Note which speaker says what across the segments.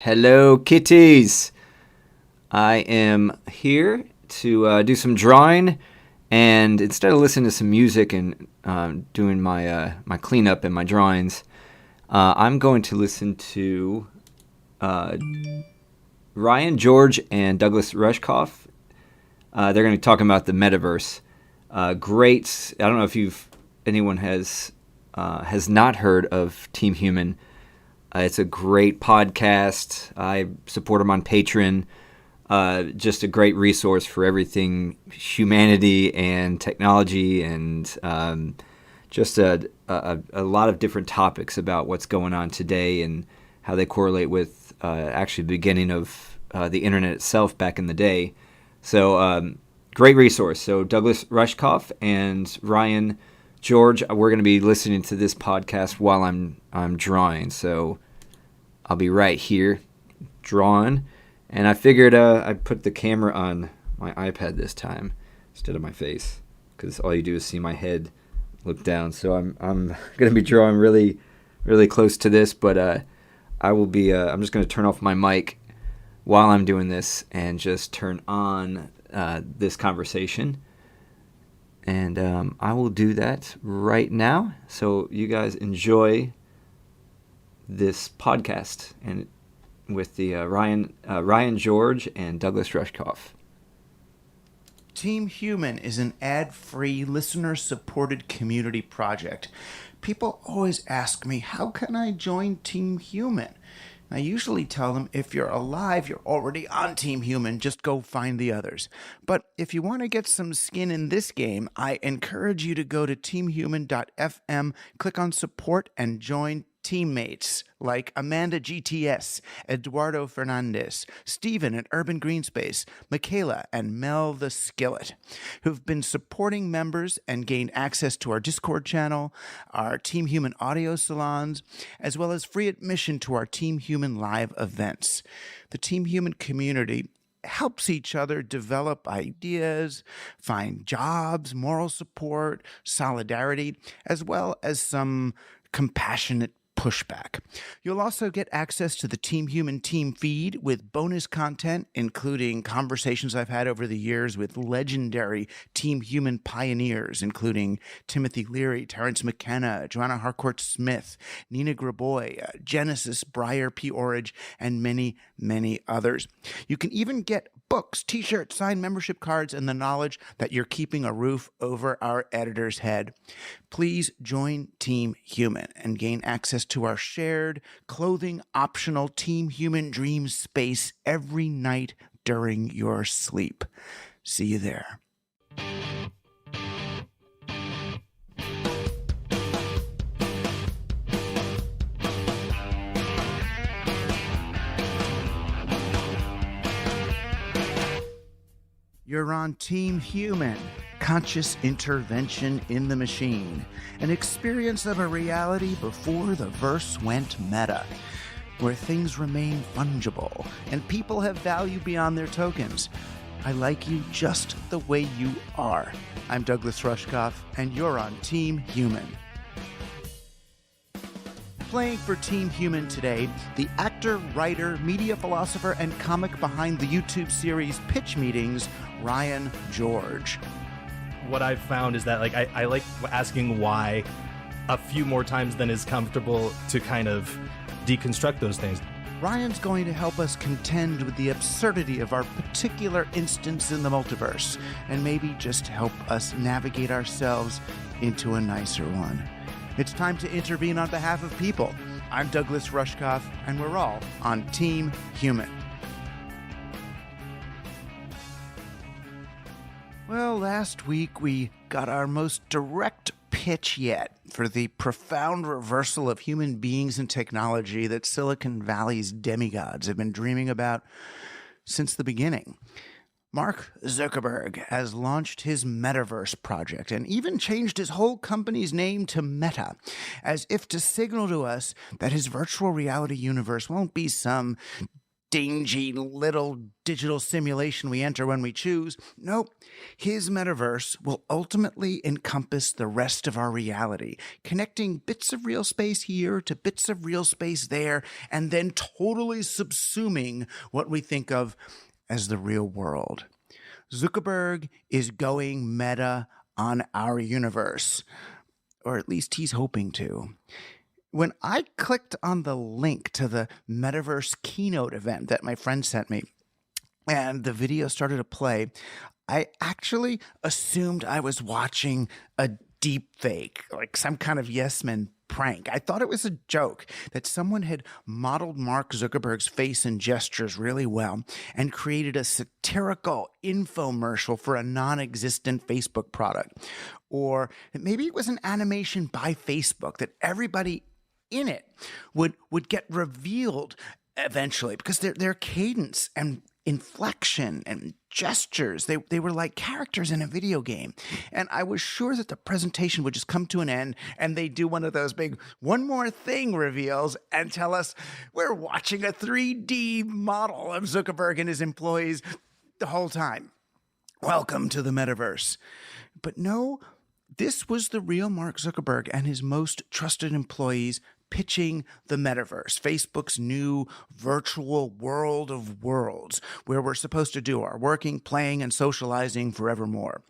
Speaker 1: Hello, kitties. I am here to do some drawing, and instead of listening to some music and doing my cleanup and my drawings, I'm going to listen to uh, Ryan George and Douglas Rushkoff. They're going to be talking about the Metaverse. Great. I don't know if anyone has not heard of Team Human. It's a great podcast. I support them on Patreon. Just a great resource for everything humanity and technology, and just a lot of different topics about what's going on today and how they correlate with actually the beginning of the internet itself back in the day. So great resource. So Douglas Rushkoff and Ryan George, we're going to be listening to this podcast while I'm drawing. So I'll be right here drawing. And I figured I'd put the camera on my iPad this time instead of my face, because all you do is see my head look down. So I'm going to be drawing really, really close to this, but I'm just going to turn off my mic while I'm doing this and just turn on this conversation. And I will do that right now. So you guys enjoy this podcast and with the Ryan George and Douglas Rushkoff.
Speaker 2: Team Human is an ad-free, listener-supported community project. People always ask me, how can I join Team Human? I usually tell them, if you're alive, you're already on Team Human, just go find the others. But if you want to get some skin in this game, I encourage you to go to teamhuman.fm, click on support, and join teammates like Amanda GTS, Eduardo Fernandez, Stephen at Urban Greenspace, Michaela, and Mel the Skillet, who've been supporting members and gained access to our Discord channel, our Team Human audio salons, as well as free admission to our Team Human live events. The Team Human community helps each other develop ideas, find jobs, moral support, solidarity, as well as some compassionate pushback. You'll also get access to the Team Human team feed with bonus content, including conversations I've had over the years with legendary Team Human pioneers, including Timothy Leary, Terrence McKenna, Joanna Harcourt Smith, Nina Graboy, Genesis, Breyer P. Orridge, and many, many others. You can even get books, t-shirts, signed membership cards, and the knowledge that you're keeping a roof over our editor's head. Please join Team Human and gain access to our shared, clothing-optional Team Human Dream space every night during your sleep. See you there. You're on Team Human, conscious intervention in the machine, an experience of a reality before the verse went meta, where things remain fungible and people have value beyond their tokens. I like you just the way you are. I'm Douglas Rushkoff, and you're on Team Human. Playing for Team Human today, the actor, writer, media philosopher, and comic behind the YouTube series Pitch Meetings, Ryan George.
Speaker 3: What I've found is that I like asking why a few more times than is comfortable to kind of deconstruct those things.
Speaker 2: Ryan's going to help us contend with the absurdity of our particular instance in the multiverse, and maybe just help us navigate ourselves into a nicer one. It's time to intervene on behalf of people. I'm Douglas Rushkoff, and we're all on Team Human. Well, last week we got our most direct pitch yet for the profound reversal of human beings and technology that Silicon Valley's demigods have been dreaming about since the beginning. Mark Zuckerberg has launched his Metaverse project and even changed his whole company's name to Meta, as if to signal to us that his virtual reality universe won't be some dingy little digital simulation we enter when we choose. Nope. His metaverse will ultimately encompass the rest of our reality, connecting bits of real space here to bits of real space there, and then totally subsuming what we think of as the real world. Zuckerberg is going meta on our universe, or at least he's hoping to. When I clicked on the link to the Metaverse keynote event that my friend sent me, and the video started to play, I actually assumed I was watching a deep fake, like some kind of yes man prank. I thought it was a joke that someone had modeled Mark Zuckerberg's face and gestures really well and created a satirical infomercial for a non-existent Facebook product. Or maybe it was an animation by Facebook that everybody in it would get revealed eventually, because their cadence and inflection and gestures, they were like characters in a video game. And I was sure that the presentation would just come to an end and they do one of those big one more thing reveals and tell us we're watching a 3D model of Zuckerberg and his employees the whole time. Welcome to the metaverse. But no, this was the real Mark Zuckerberg and his most trusted employees pitching the metaverse, Facebook's new virtual world of worlds, where we're supposed to do our working, playing, and socializing forevermore.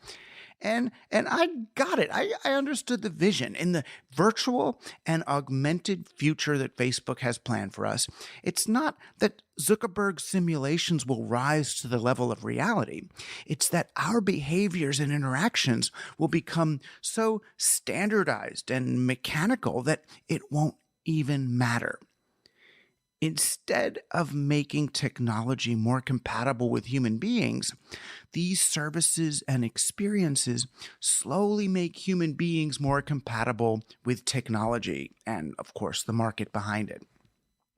Speaker 2: And I got it. I understood the vision. In the virtual and augmented future that Facebook has planned for us, it's not that Zuckerberg's simulations will rise to the level of reality. It's that our behaviors and interactions will become so standardized and mechanical that it won't even matter. Instead of making technology more compatible with human beings, these services and experiences slowly make human beings more compatible with technology and, of course, the market behind it.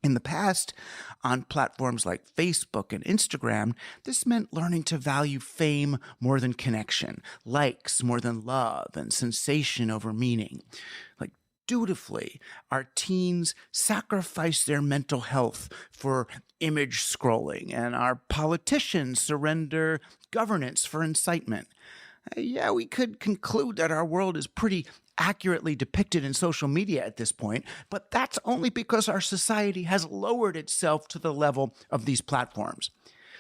Speaker 2: In the past, on platforms like Facebook and Instagram, this meant learning to value fame more than connection, likes more than love, and sensation over meaning. Like, dutifully, our teens sacrifice their mental health for image scrolling, and our politicians surrender governance for incitement. Yeah, we could conclude that our world is pretty accurately depicted in social media at this point, but that's only because our society has lowered itself to the level of these platforms.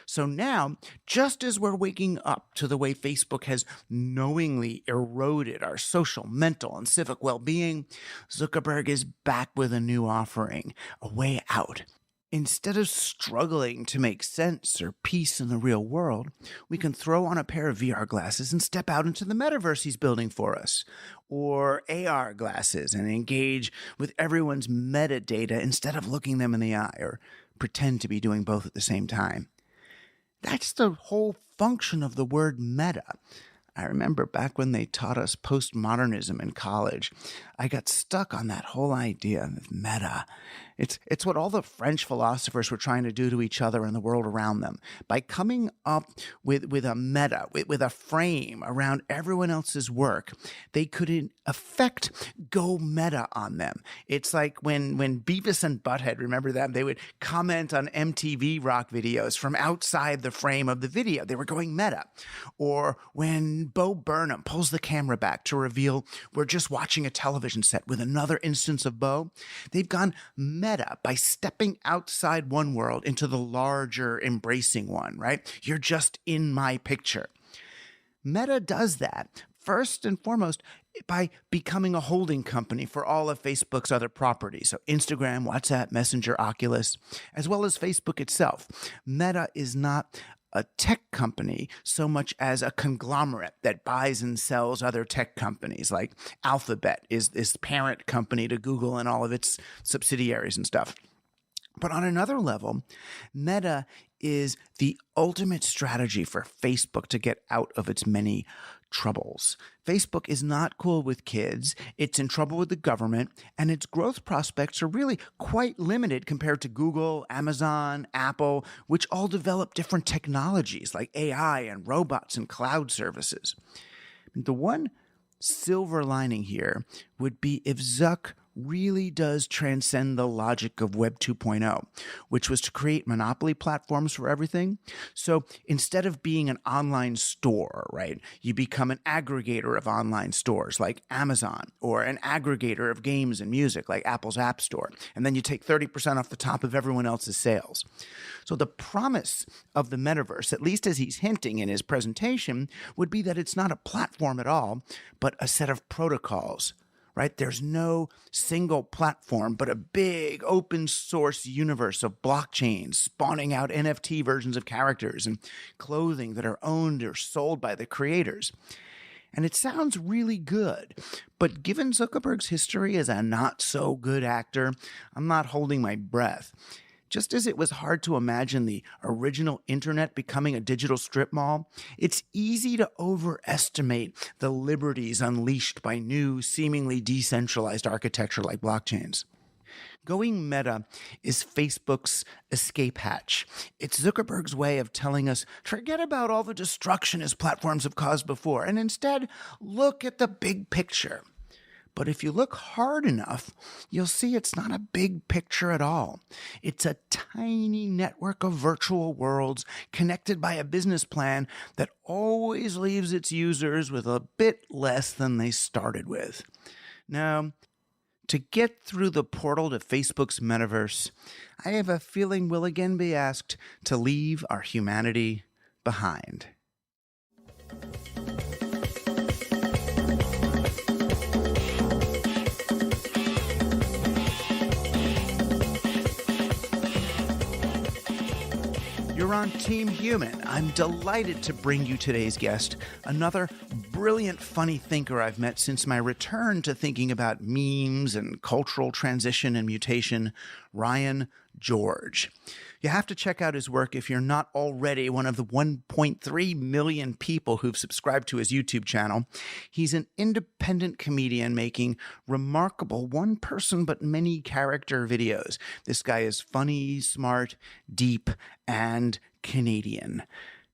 Speaker 2: So now, just as we're waking up to the way Facebook has knowingly eroded our social, mental, and civic well-being, Zuckerberg is back with a new offering, a way out. Instead of struggling to make sense or peace in the real world, we can throw on a pair of VR glasses and step out into the metaverse he's building for us. Or AR glasses and engage with everyone's metadata instead of looking them in the eye, or pretend to be doing both at the same time. That's the whole function of the word meta. I remember back when they taught us postmodernism in college, I got stuck on that whole idea of meta. It's what all the French philosophers were trying to do to each other and the world around them. By coming up with a meta, with a frame around everyone else's work, they could in effect go meta on them. It's like when Beavis and Butthead, remember them? They would comment on MTV rock videos from outside the frame of the video. They were going meta. Or when Bo Burnham pulls the camera back to reveal we're just watching a television set with another instance of Bo, they've gone meta by stepping outside one world into the larger, embracing one, right? You're just in my picture. Meta does that, first and foremost, by becoming a holding company for all of Facebook's other properties. So Instagram, WhatsApp, Messenger, Oculus, as well as Facebook itself. Meta is not a tech company so much as a conglomerate that buys and sells other tech companies. Like Alphabet is this parent company to Google and all of its subsidiaries and stuff. But on another level, Meta is the ultimate strategy for Facebook to get out of its many troubles. Facebook is not cool with kids, it's in trouble with the government, and its growth prospects are really quite limited compared to Google, Amazon, Apple, which all develop different technologies like AI and robots and cloud services. The one silver lining here would be if Zuck really does transcend the logic of Web 2.0, which was to create monopoly platforms for everything. So instead of being an online store, right, you become an aggregator of online stores like Amazon, or an aggregator of games and music like Apple's App Store. And then you take 30% off the top of everyone else's sales. So the promise of the metaverse, at least as he's hinting in his presentation, would be that it's not a platform at all, but a set of protocols. Right? There's no single platform, but a big open source universe of blockchains spawning out NFT versions of characters and clothing that are owned or sold by the creators. And it sounds really good. But given Zuckerberg's history as a not so good actor, I'm not holding my breath. Just as it was hard to imagine the original internet becoming a digital strip mall, it's easy to overestimate the liberties unleashed by new, seemingly decentralized architecture like blockchains. Going meta is Facebook's escape hatch. It's Zuckerberg's way of telling us, forget about all the destruction his platforms have caused before, and instead look at the big picture. But if you look hard enough, you'll see it's not a big picture at all. It's a tiny network of virtual worlds connected by a business plan that always leaves its users with a bit less than they started with. Now, to get through the portal to Facebook's metaverse, I have a feeling we'll again be asked to leave our humanity behind. You're on Team Human. I'm delighted to bring you today's guest, another brilliant, funny thinker I've met since my return to thinking about memes and cultural transition and mutation, Ryan George. You have to check out his work if you're not already one of the 1.3 million people who've subscribed to his YouTube channel. He's an independent comedian making remarkable one-person but many-character videos. This guy is funny, smart, deep, and Canadian.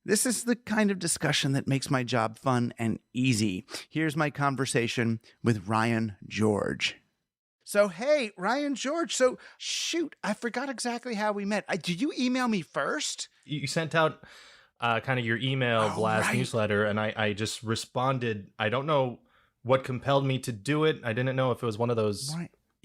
Speaker 2: This is the kind of discussion that makes my job fun and easy. Here's my conversation with Ryan George. So, hey, Ryan George. So, shoot, I forgot exactly how we met. Did you email me first?
Speaker 3: You sent out kind of your email blast newsletter, and I just responded. I don't know what compelled me to do it. I didn't know if it was one of those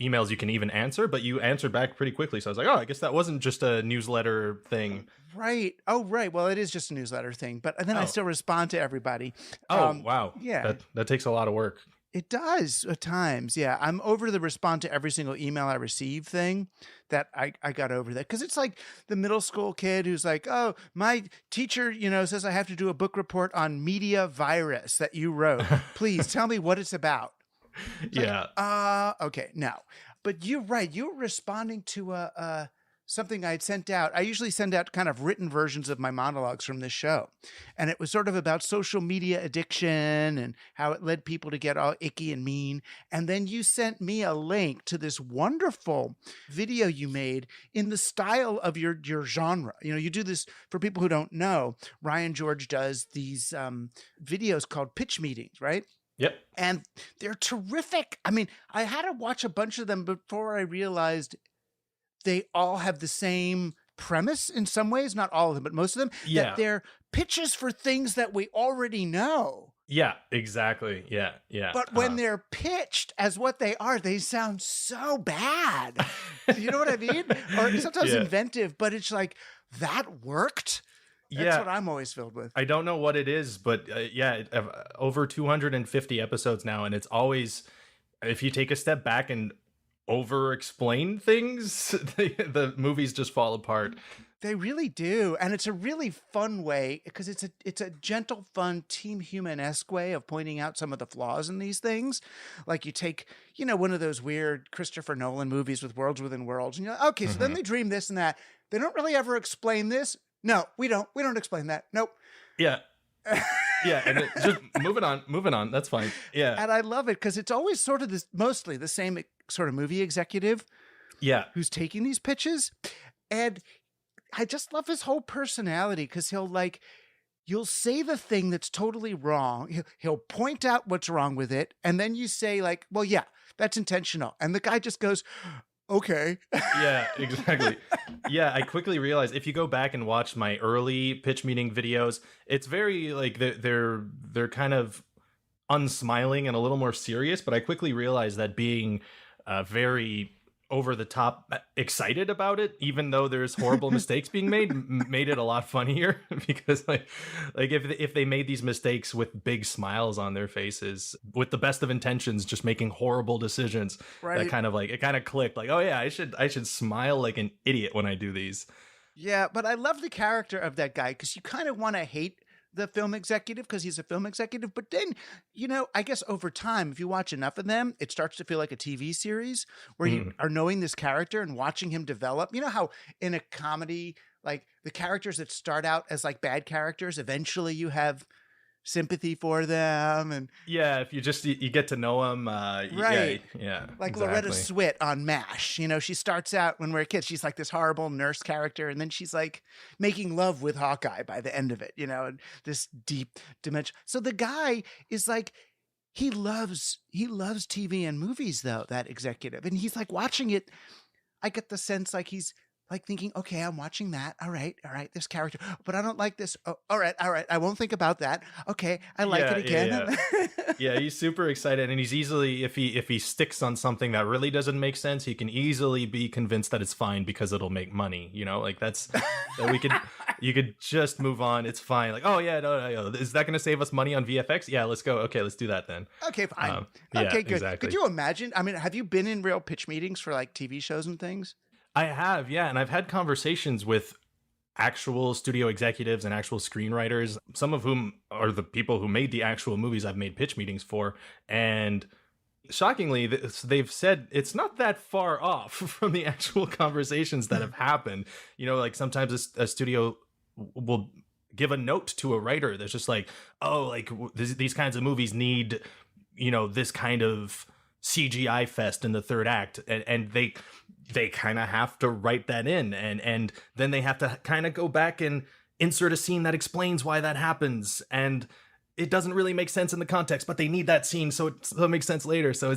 Speaker 3: emails you can even answer, but you answered back pretty quickly. So I was like, oh, I guess that wasn't just a newsletter thing.
Speaker 2: Right. Oh, right. Well, it is just a newsletter thing, but then I still respond to everybody.
Speaker 3: Wow.
Speaker 2: Yeah.
Speaker 3: That takes a lot of work.
Speaker 2: It does at times. Yeah. I'm over the respond to every single email I receive thing that I got over that. Cause it's like the middle school kid who's like, oh, my teacher, says I have to do a book report on media virus that you wrote. Please tell me what it's about.
Speaker 3: Yeah.
Speaker 2: Okay. No, but you're right. You're responding to something I'd sent out. I usually send out kind of written versions of my monologues from this show. And it was sort of about social media addiction and how it led people to get all icky and mean. And then you sent me a link to this wonderful video you made in the style of your genre. You do this, for people who don't know, Ryan George does these videos called pitch meetings, right?
Speaker 3: Yep.
Speaker 2: And they're terrific. I mean, I had to watch a bunch of them before I realized they all have the same premise in some ways, not all of them, but most of them, that they're pitches for things that we already know.
Speaker 3: Yeah, exactly. Yeah.
Speaker 2: But when they're pitched as what they are, they sound so bad. You know what I mean? Or sometimes inventive, but it's like, that worked? That's what I'm always filled with.
Speaker 3: I don't know what it is, but over 250 episodes now, and it's always, if you take a step back and over-explain things, the movies just fall apart.
Speaker 2: They really do, and it's a really fun way because it's a gentle, fun, Team Human-esque way of pointing out some of the flaws in these things. Like you take, one of those weird Christopher Nolan movies with worlds within worlds, and you're like, okay, so then they dream this and that. They don't really ever explain this. No, we don't. We don't explain that. Nope.
Speaker 3: Yeah. Yeah, and just moving on. That's fine. Yeah.
Speaker 2: And I love it because it's always sort of this, mostly the same sort of movie executive.
Speaker 3: Yeah.
Speaker 2: Who's taking these pitches. And I just love his whole personality because he'll you'll say the thing that's totally wrong. He'll point out what's wrong with it. And then you say like, well, yeah, that's intentional. And the guy just goes, okay.
Speaker 3: Yeah, exactly. Yeah, I quickly realized if you go back and watch my early pitch meeting videos, it's very like they're kind of unsmiling and a little more serious, but I quickly realized that being very over the top excited about it, even though there's horrible mistakes being made it a lot funnier because like if they made these mistakes with big smiles on their faces with the best of intentions, just making horrible decisions, right, that kind of like it kind of clicked like, oh yeah, I should smile like an idiot when I do these.
Speaker 2: Yeah, but I love the character of that guy because you kind of want to hate the film executive because he's a film executive. But then, I guess over time, if you watch enough of them, it starts to feel like a TV series where you are knowing this character and watching him develop. You know how in a comedy, like the characters that start out as like bad characters, eventually you have sympathy for them. And
Speaker 3: yeah, if you get to know them.
Speaker 2: Right.
Speaker 3: Yeah.
Speaker 2: Like
Speaker 3: exactly.
Speaker 2: Loretta Swit on MASH. She starts out when we're kids, she's like this horrible nurse character. And then she's like making love with Hawkeye by the end of it, and this deep dimension. So the guy is like, he loves TV and movies though, that executive. And he's like watching it. I get the sense like he's like thinking, okay, I'm watching that. All right, this character, but I don't like this. Oh, all right. I won't think about that. Okay, I like it again.
Speaker 3: Yeah, he's super excited, and he's easily, if he sticks on something that really doesn't make sense, he can easily be convinced that it's fine because it'll make money. Like that's that you could just move on. It's fine. Like, oh yeah, no, is that going to save us money on VFX? Yeah, let's go. Okay, let's do that then.
Speaker 2: Okay, fine.
Speaker 3: Yeah,
Speaker 2: okay, good.
Speaker 3: Exactly.
Speaker 2: Could you imagine? I mean, have you been in real pitch meetings for like TV shows and things?
Speaker 3: I have, yeah. And I've had conversations with actual studio executives and actual screenwriters, some of whom are the people who made the actual movies I've made pitch meetings for. And shockingly, they've said it's not that far off from the actual conversations that have happened. Like sometimes a studio will give a note to a writer that's just like, oh, like these kinds of movies need, this kind of CGI fest in the third act, and they kind of have to write that in, and then they have to kind of go back and insert a scene that explains why that happens, and it doesn't really make sense in the context, but they need that scene so it makes sense later. So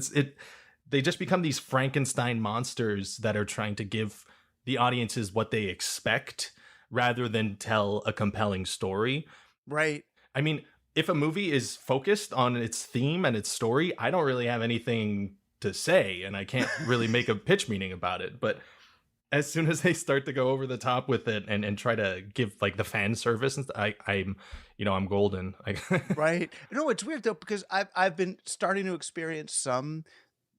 Speaker 3: they just become these Frankenstein monsters that are trying to give the audiences what they expect rather than tell a compelling story.
Speaker 2: Right.
Speaker 3: I mean, if a movie is focused on its theme and its story, I don't really have anything to say, and I can't really make a pitch meeting about it. But as soon as they start to go over the top with it and try to give like the fan service, and I'm golden.
Speaker 2: Right. It's weird though, because I've been starting to experience some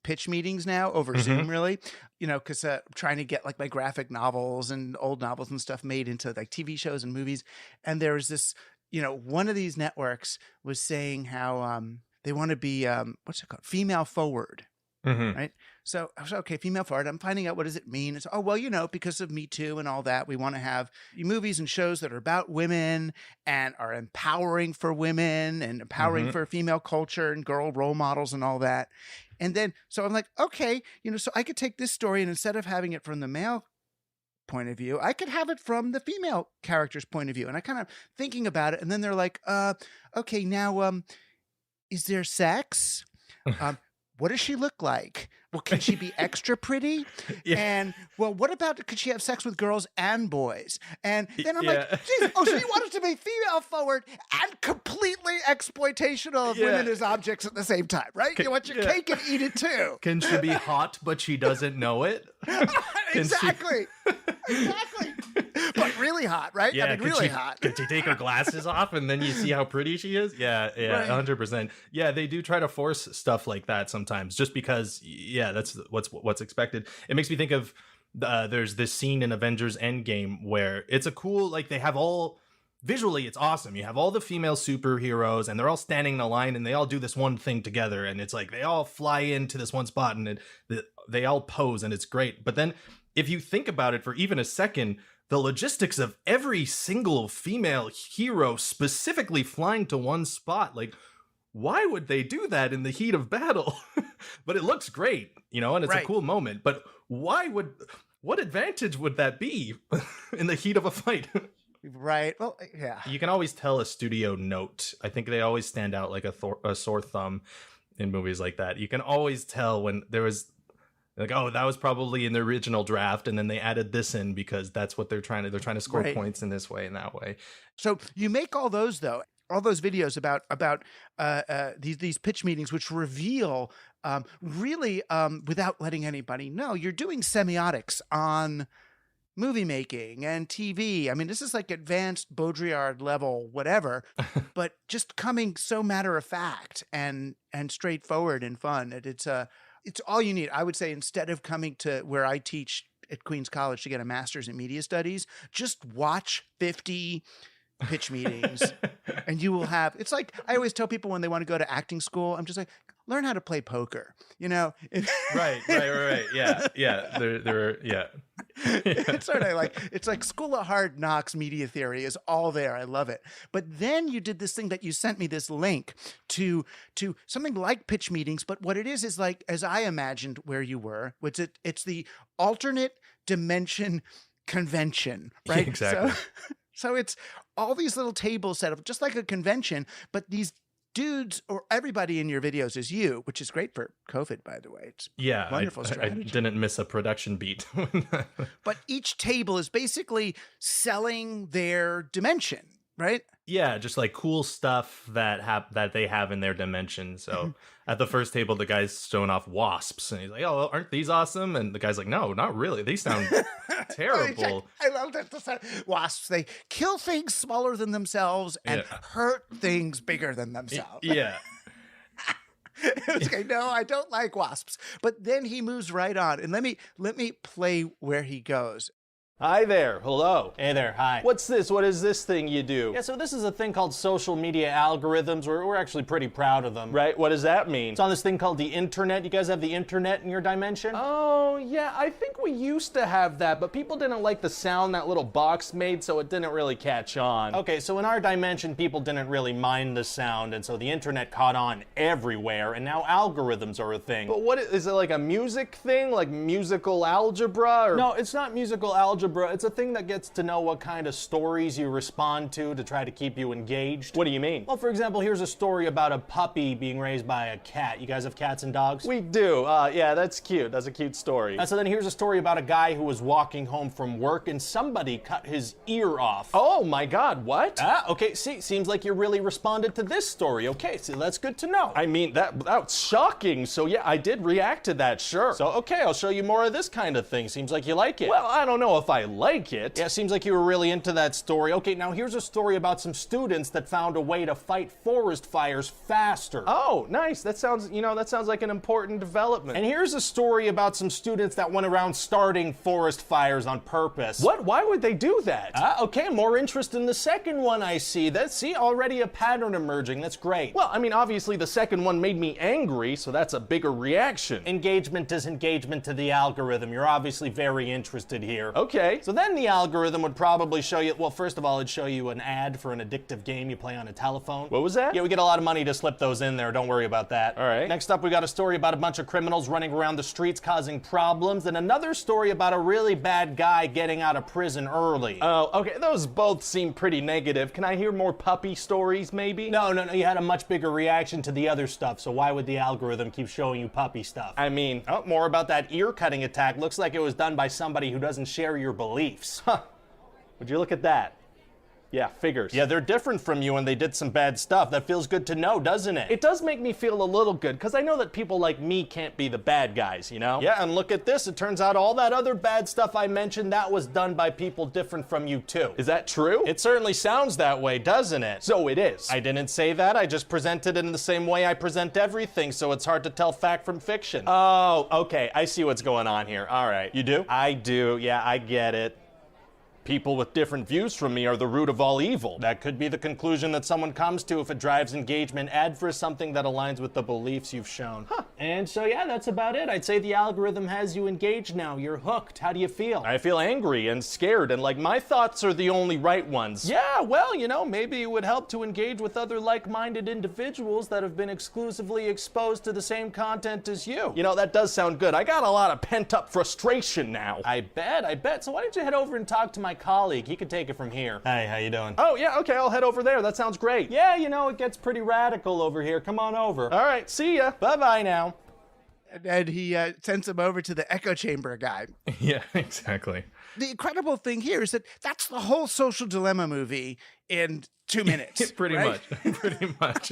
Speaker 2: pitch meetings now over Zoom, really, because I'm trying to get like my graphic novels and old novels and stuff made into like TV shows and movies. And there's this, one of these networks was saying how they want to be, what's it called? Female forward. Right. So I was okay, female forward. I'm finding out what does it mean. It's, oh, well, because of Me Too and all that, we want to have movies and shows that are about women and are empowering for women and empowering for female culture and girl role models and all that. And then, so I'm like, okay, so I could take this story and instead of having it from the male point of view, I could have it from the female character's point of view. And I kind of thinking about it. And then they're like, okay, now, is there sex? What does she look like? Well, can she be extra pretty? Yeah. And well, what about, could she have sex with girls and boys? And then I'm like, geez, so you want it to be female forward and completely exploitational of women as objects at the same time, right? You want your cake and eat it too.
Speaker 3: Can she be hot, but she doesn't know it?
Speaker 2: Exactly. Exactly. But really hot, right?
Speaker 3: Yeah,
Speaker 2: I mean, really hot.
Speaker 3: Could she take her glasses off and then you see how pretty she is? Yeah, right. 100%. Yeah, they do try to force stuff like that sometimes just because, that's what's expected. It makes me think of there's this scene in Avengers Endgame where it's a cool, like they have all, visually it's awesome. You have all the female superheroes and they're all standing in a line and they all do this one thing together and it's like they all fly into this one spot and they all pose and it's great. But then if you think about it for even a second, the logistics of every single female hero specifically flying to one spot, like, why would they do that in the heat of battle? But it looks great, and it's a cool moment. But what advantage would that be in the heat of a fight?
Speaker 2: Right. Well, yeah.
Speaker 3: You can always tell a studio note. I think they always stand out like a sore thumb in movies like that. You can always tell when there was like, oh, that was probably in the original draft, and then they added this in because that's what they're trying to score points in this way and that way.
Speaker 2: So you make all those though, all those videos about these pitch meetings, which reveal really without letting anybody know, you're doing semiotics on movie making and TV. I mean, this is like advanced Baudrillard level, whatever, but just coming so matter of fact and straightforward and fun. It's all you need. I would say instead of coming to where I teach at Queens College to get a master's in media studies, just watch 50 pitch meetings and you will have, it's like, I always tell people when they want to go to acting school, I'm just like, learn how to play poker, you know?
Speaker 3: Right. Yeah. Yeah.
Speaker 2: It's sort of like, it's like School of Hard Knocks media theory is all there. I love it. But then you did this thing that you sent me this link to something like pitch meetings. But what it is like, as I imagined where you were, it's the alternate dimension convention, right?
Speaker 3: Exactly.
Speaker 2: So it's all these little tables set up just like a convention, but these dudes or everybody in your videos is you, which is great for COVID, by the way. It's wonderful strategy.
Speaker 3: I didn't miss a production beat.
Speaker 2: But each table is basically selling their dimension, right?
Speaker 3: Yeah, just like cool stuff that they have in their dimension. So at the first table, the guy's showing off wasps, and he's like, "Oh, aren't these awesome?" And the guy's like, "No, not really. These sound terrible."
Speaker 2: I love that. Wasps, they kill things smaller than themselves and hurt things bigger than themselves.
Speaker 3: Yeah.
Speaker 2: It's okay. No, I don't like wasps. But then he moves right on, and let me play where he goes.
Speaker 4: Hi there. Hello.
Speaker 5: Hey there. Hi.
Speaker 4: What's this? What is this thing you do?
Speaker 5: Yeah, so this is a thing called social media algorithms. We're actually pretty proud of them.
Speaker 4: Right? What does that mean?
Speaker 5: It's on this thing called the internet. You guys have the internet in your dimension?
Speaker 4: Oh, yeah, I think we used to have that, but people didn't like the sound that little box made, so it didn't really catch on.
Speaker 5: Okay, so in our dimension, people didn't really mind the sound, and so the internet caught on everywhere, and now algorithms are a thing.
Speaker 4: But what is it, like a music thing? Like musical algebra? Or?
Speaker 5: No, it's not musical algebra. It's a thing that gets to know what kind of stories you respond to try to keep you engaged.
Speaker 4: What do you mean?
Speaker 5: Well, for example, here's a story about a puppy being raised by a cat. You guys have cats and dogs?
Speaker 4: We do. Yeah, that's cute. That's a cute story.
Speaker 5: So then here's a story about a guy who was walking home from work and somebody cut his ear off.
Speaker 4: Oh my God, what?
Speaker 5: Okay, see, seems like you really responded to this story. Okay, so that's good to know.
Speaker 4: I mean, that's shocking. So yeah, I did react to that, sure.
Speaker 5: So okay, I'll show you more of this kind of thing. Seems like you like it.
Speaker 4: Well, I don't know if I like it.
Speaker 5: Yeah, seems like you were really into that story. Okay, now here's a story about some students that found a way to fight forest fires faster.
Speaker 4: Oh, nice. That sounds like an important development.
Speaker 5: And here's a story about some students that went around starting forest fires on purpose.
Speaker 4: What? Why would they do that?
Speaker 5: Okay, more interest in the second one, I see. See, already a pattern emerging. That's great.
Speaker 4: Well, I mean, obviously the second one made me angry, so that's a bigger reaction.
Speaker 5: Engagement is engagement to the algorithm. You're obviously very interested here.
Speaker 4: Okay.
Speaker 5: So then the algorithm would probably show you, well, first of all, it'd show you an ad for an addictive game you play on a telephone.
Speaker 4: What was that?
Speaker 5: Yeah, we get a lot of money to slip those in there. Don't worry about that.
Speaker 4: All right.
Speaker 5: Next up, we got a story about a bunch of criminals running around the streets causing problems, and another story about a really bad guy getting out of prison early.
Speaker 4: Oh, okay. Those both seem pretty negative. Can I hear more puppy stories, maybe?
Speaker 5: No, you had a much bigger reaction to the other stuff, so why would the algorithm keep showing you puppy stuff?
Speaker 4: I mean...
Speaker 5: Oh, more about that ear-cutting attack. Looks like it was done by somebody who doesn't share your beliefs.
Speaker 4: Huh. Would you look at that? Yeah, figures.
Speaker 5: Yeah, they're different from you and they did some bad stuff. That feels good to know, doesn't it?
Speaker 4: It does make me feel a little good, because I know that people like me can't be the bad guys, you know?
Speaker 5: Yeah, and look at this. It turns out all that other bad stuff I mentioned, that was done by people different from you too.
Speaker 4: Is that true?
Speaker 5: It certainly sounds that way, doesn't it?
Speaker 4: So it is.
Speaker 5: I didn't say that. I just presented it in the same way I present everything, so it's hard to tell fact from fiction.
Speaker 4: Oh, okay. I see what's going on here. All right.
Speaker 5: You do?
Speaker 4: I do. Yeah, I get it. People with different views from me are the root of all evil.
Speaker 5: That could be the conclusion that someone comes to if it drives engagement. Add for something that aligns with the beliefs you've shown.
Speaker 4: Huh.
Speaker 5: And so, yeah, that's about it. I'd say the algorithm has you engaged now. You're hooked. How do you feel?
Speaker 3: I feel angry and scared, and like my thoughts are the only right ones.
Speaker 5: Yeah, well, maybe it would help to engage with other like-minded individuals that have been exclusively exposed to the same content as you.
Speaker 3: That does sound good. I got a lot of pent-up frustration now.
Speaker 5: I bet. So why don't you head over and talk to my colleague? He could take it from here.
Speaker 3: Hey, how you doing?
Speaker 5: Oh, yeah, okay, I'll head over there. That sounds great. Yeah, it gets pretty radical over here. Come on over.
Speaker 3: All right, see ya.
Speaker 5: Bye-bye now.
Speaker 2: And he sends him over to the echo chamber guy.
Speaker 3: Yeah, exactly.
Speaker 2: The incredible thing here is that that's the whole Social Dilemma movie in 2 minutes.
Speaker 3: Pretty much.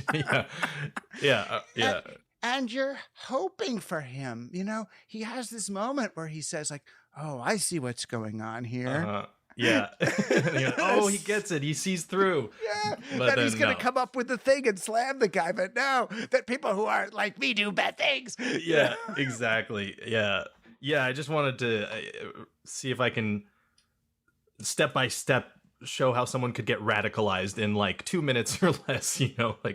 Speaker 3: Yeah.
Speaker 2: And you're hoping for him. He has this moment where he says, like, oh, I see what's going on here.
Speaker 3: Yeah. Oh, he gets it. He sees through.
Speaker 2: Yeah.
Speaker 3: But
Speaker 2: that he's going to come up with the thing and slam the guy. But no, that people who aren't like me do bad things.
Speaker 3: Yeah, exactly. Yeah. Yeah, I just wanted to see if I can step by step show how someone could get radicalized in like 2 minutes or less,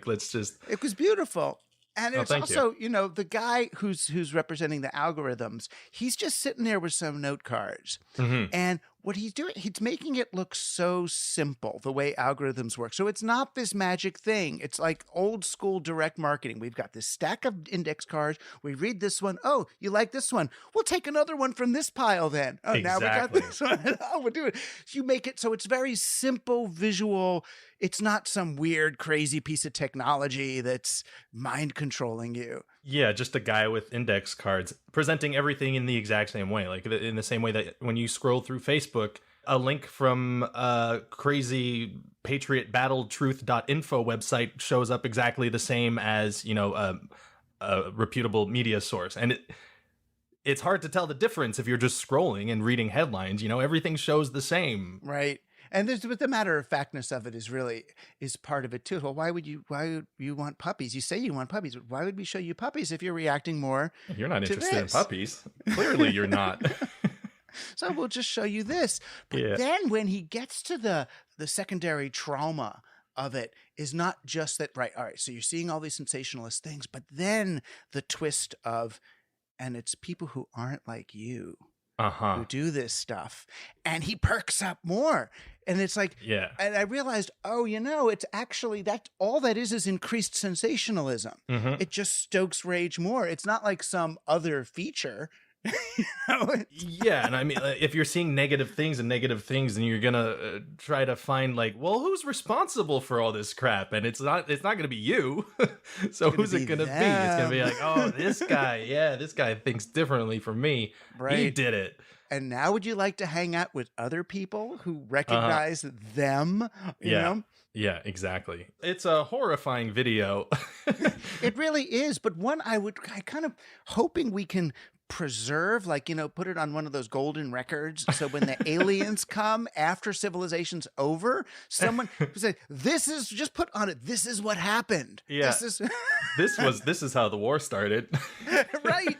Speaker 3: let's just.
Speaker 2: It was beautiful. And it's also,
Speaker 3: you.
Speaker 2: The guy who's representing the algorithms, he's just sitting there with some note cards.
Speaker 3: Mm-hmm.
Speaker 2: And what he's doing, he's making it look so simple, the way algorithms work. So it's not this magic thing. It's like old school direct marketing. We've got this stack of index cards. We read this one. Oh, you like this one? We'll take another one from this pile then. Oh,
Speaker 3: exactly.
Speaker 2: Now we got this one. Oh, we'll do it. You make it so it's very simple, visual. It's not some weird, crazy piece of technology that's mind controlling you.
Speaker 3: Yeah, just a guy with index cards presenting everything in the exact same way. Like in the same way that when you scroll through Facebook, a link from a crazy patriotbattletruth.info website shows up exactly the same as, a reputable media source. And it's hard to tell the difference if you're just scrolling and reading headlines. Everything shows the same.
Speaker 2: Right. And but the matter of factness of it is part of it too. Well, why would you want puppies? You say you want puppies. Why would we show you puppies if you're reacting more?
Speaker 3: You're not interested in
Speaker 2: this?
Speaker 3: puppies. Clearly you're not.
Speaker 2: So we'll just show you this. But then when he gets to the secondary trauma of it is not just that, right, all right, so you're seeing all these sensationalist things, but then the twist of, and it's people who aren't like you. Who do this stuff, and he perks up more, and it's like, and I realized, it's actually that all that is increased sensationalism.
Speaker 3: Mm-hmm.
Speaker 2: It just stokes rage more. It's not like some other feature.
Speaker 3: Yeah, and I mean, if you're seeing negative things, then you're gonna try to find who's responsible for all this crap, and it's not gonna be you. So who's it gonna be? It's gonna be like, oh, this guy thinks differently from me. Right. He did it.
Speaker 2: And now would you like to hang out with other people who recognize them? You know?
Speaker 3: Yeah, exactly. It's a horrifying video.
Speaker 2: It really is, but one I kind of hoping we can preserve, put it on one of those golden records, so when the aliens come after civilization's over, someone say, this is, just put on it, this is what happened.
Speaker 3: Yeah. This is how the war started.
Speaker 2: Right.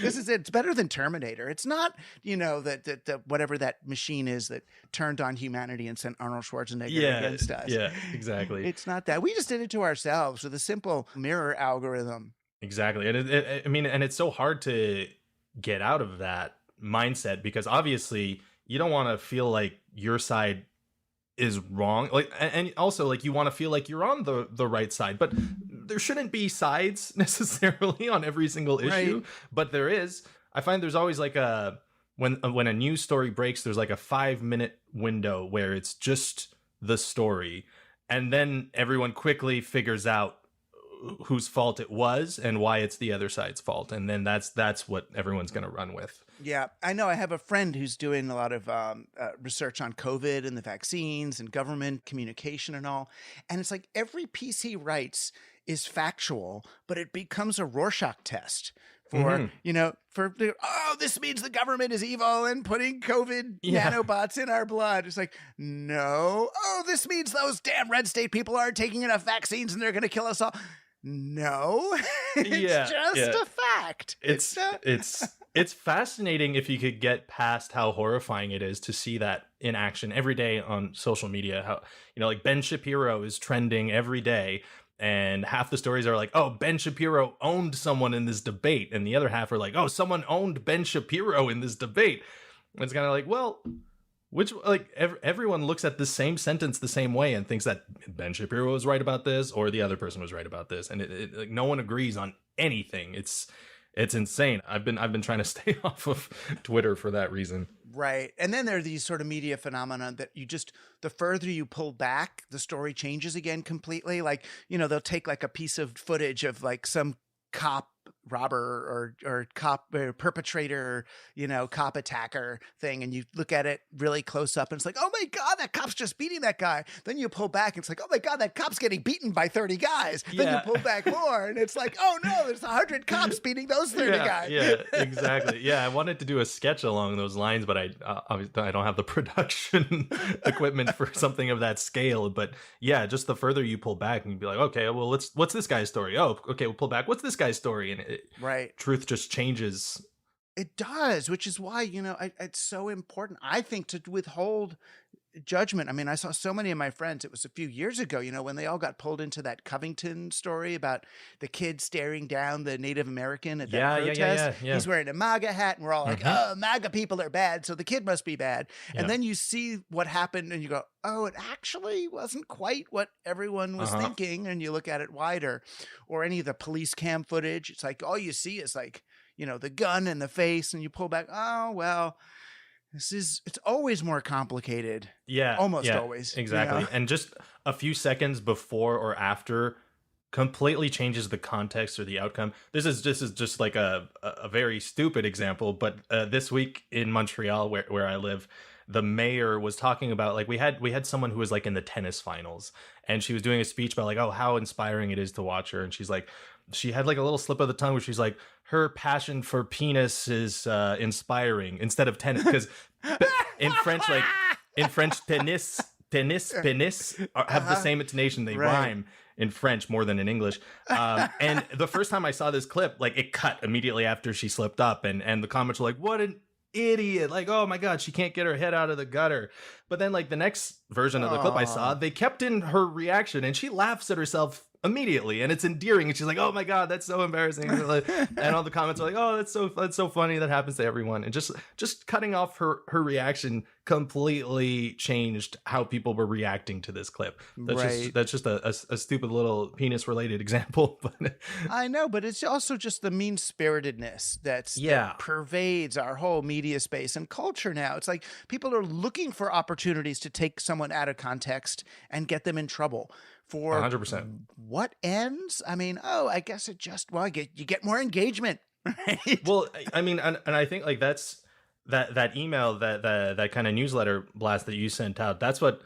Speaker 2: This is it. It's better than Terminator. It's not, that whatever that machine is that turned on humanity and sent Arnold Schwarzenegger against us.
Speaker 3: Yeah, exactly.
Speaker 2: It's not that. We just did it to ourselves with a simple mirror algorithm.
Speaker 3: Exactly. And it's so hard to get out of that mindset, because obviously you don't want to feel like your side is wrong. And also you want to feel like you're on the right side, but there shouldn't be sides necessarily on every single issue, right. But there is. I find there's always when a news story breaks, there's a 5-minute window where it's just the story, and then everyone quickly figures out whose fault it was and why it's the other side's fault, and then that's what everyone's going to run with.
Speaker 2: Yeah, I know. I have a friend who's doing a lot of research on COVID and the vaccines and government communication and all, and it's like every piece he writes is factual, but it becomes a Rorschach test for, this means the government is evil and putting COVID nanobots in our blood. It's like, no. Oh, this means those damn red state people aren't taking enough vaccines and they're going to kill us all. No, it's just a fact.
Speaker 3: It's fascinating if you could get past how horrifying it is to see that in action every day on social media. How Ben Shapiro is trending every day, and half the stories are like, oh, Ben Shapiro owned someone in this debate, and the other half are like, oh, someone owned Ben Shapiro in this debate. And it's kind of like, well, which, like, everyone looks at the same sentence the same way and thinks that Ben Shapiro was right about this or the other person was right about this, and like, no one agrees on anything. It's insane. I've been trying to stay off of Twitter for that reason.
Speaker 2: Right. And then there are these sort of media phenomena that the further you pull back, the story changes again completely. Like, they'll take like a piece of footage of like some cop robber or cop or perpetrator, cop attacker thing, and you look at it really close up and it's like, oh my God, that cop's just beating that guy. Then you pull back and it's like, oh my God, that cop's getting beaten by 30 guys.
Speaker 3: Yeah.
Speaker 2: Then you pull back more and it's like, oh no, there's 100 cops beating those 30 guys.
Speaker 3: Yeah, exactly. Yeah, I wanted to do a sketch along those lines, but obviously I don't have the production equipment for something of that scale. But yeah, just the further you pull back and you'd be like, okay, well, what's this guy's story? Oh, okay, we'll pull back. What's this guy's story? And
Speaker 2: right.
Speaker 3: Truth just changes.
Speaker 2: It does, which is why, it's so important, I think, to withhold judgment. I mean, I saw so many of my friends, it was a few years ago, when they all got pulled into that Covington story about the kid staring down the Native American at that protest.
Speaker 3: Yeah.
Speaker 2: He's wearing a MAGA hat and we're all like, oh, MAGA people are bad, so the kid must be bad.
Speaker 3: Yeah.
Speaker 2: And then you see what happened and you go, oh, it actually wasn't quite what everyone was thinking. And you look at it wider. Or any of the police cam footage, it's like all you see is like, the gun in the face, and you pull back, oh, well, it's always more complicated.
Speaker 3: Yeah.
Speaker 2: Almost always.
Speaker 3: Exactly. And just a few seconds before or after completely changes the context or the outcome. This is just like a very stupid example, but this week in Montreal, where I live, the mayor was talking about, like, we had someone who was like in the tennis finals, and she was doing a speech about like, oh, how inspiring it is to watch her. And she's like, she had like a little slip of the tongue where she's like, her passion for penis is inspiring instead of tennis, because in French, penis have the same intonation. They rhyme in French more than in English. And the first time I saw this clip, like, it cut immediately after she slipped up, and the comments were like, what an idiot, like, oh my God, she can't get her head out of the gutter. But then, like, the next version of the clip I saw, they kept in her reaction, and she laughs at herself immediately, and it's endearing, and she's like, oh my God, that's so embarrassing. And all the comments are like, oh, that's so funny, that happens to everyone. And just cutting off her reaction completely changed how people were reacting to this clip. That's just a stupid little penis related example. But
Speaker 2: I know, but it's also just the mean-spiritedness that pervades our whole media space and culture now. It's like people are looking for opportunities to take someone out of context and get them in trouble. For
Speaker 3: 100%.
Speaker 2: What ends? I mean, I guess it just, you get more engagement, right?
Speaker 3: Well, I mean, and I think like that email, that kind of newsletter blast that you sent out, that's why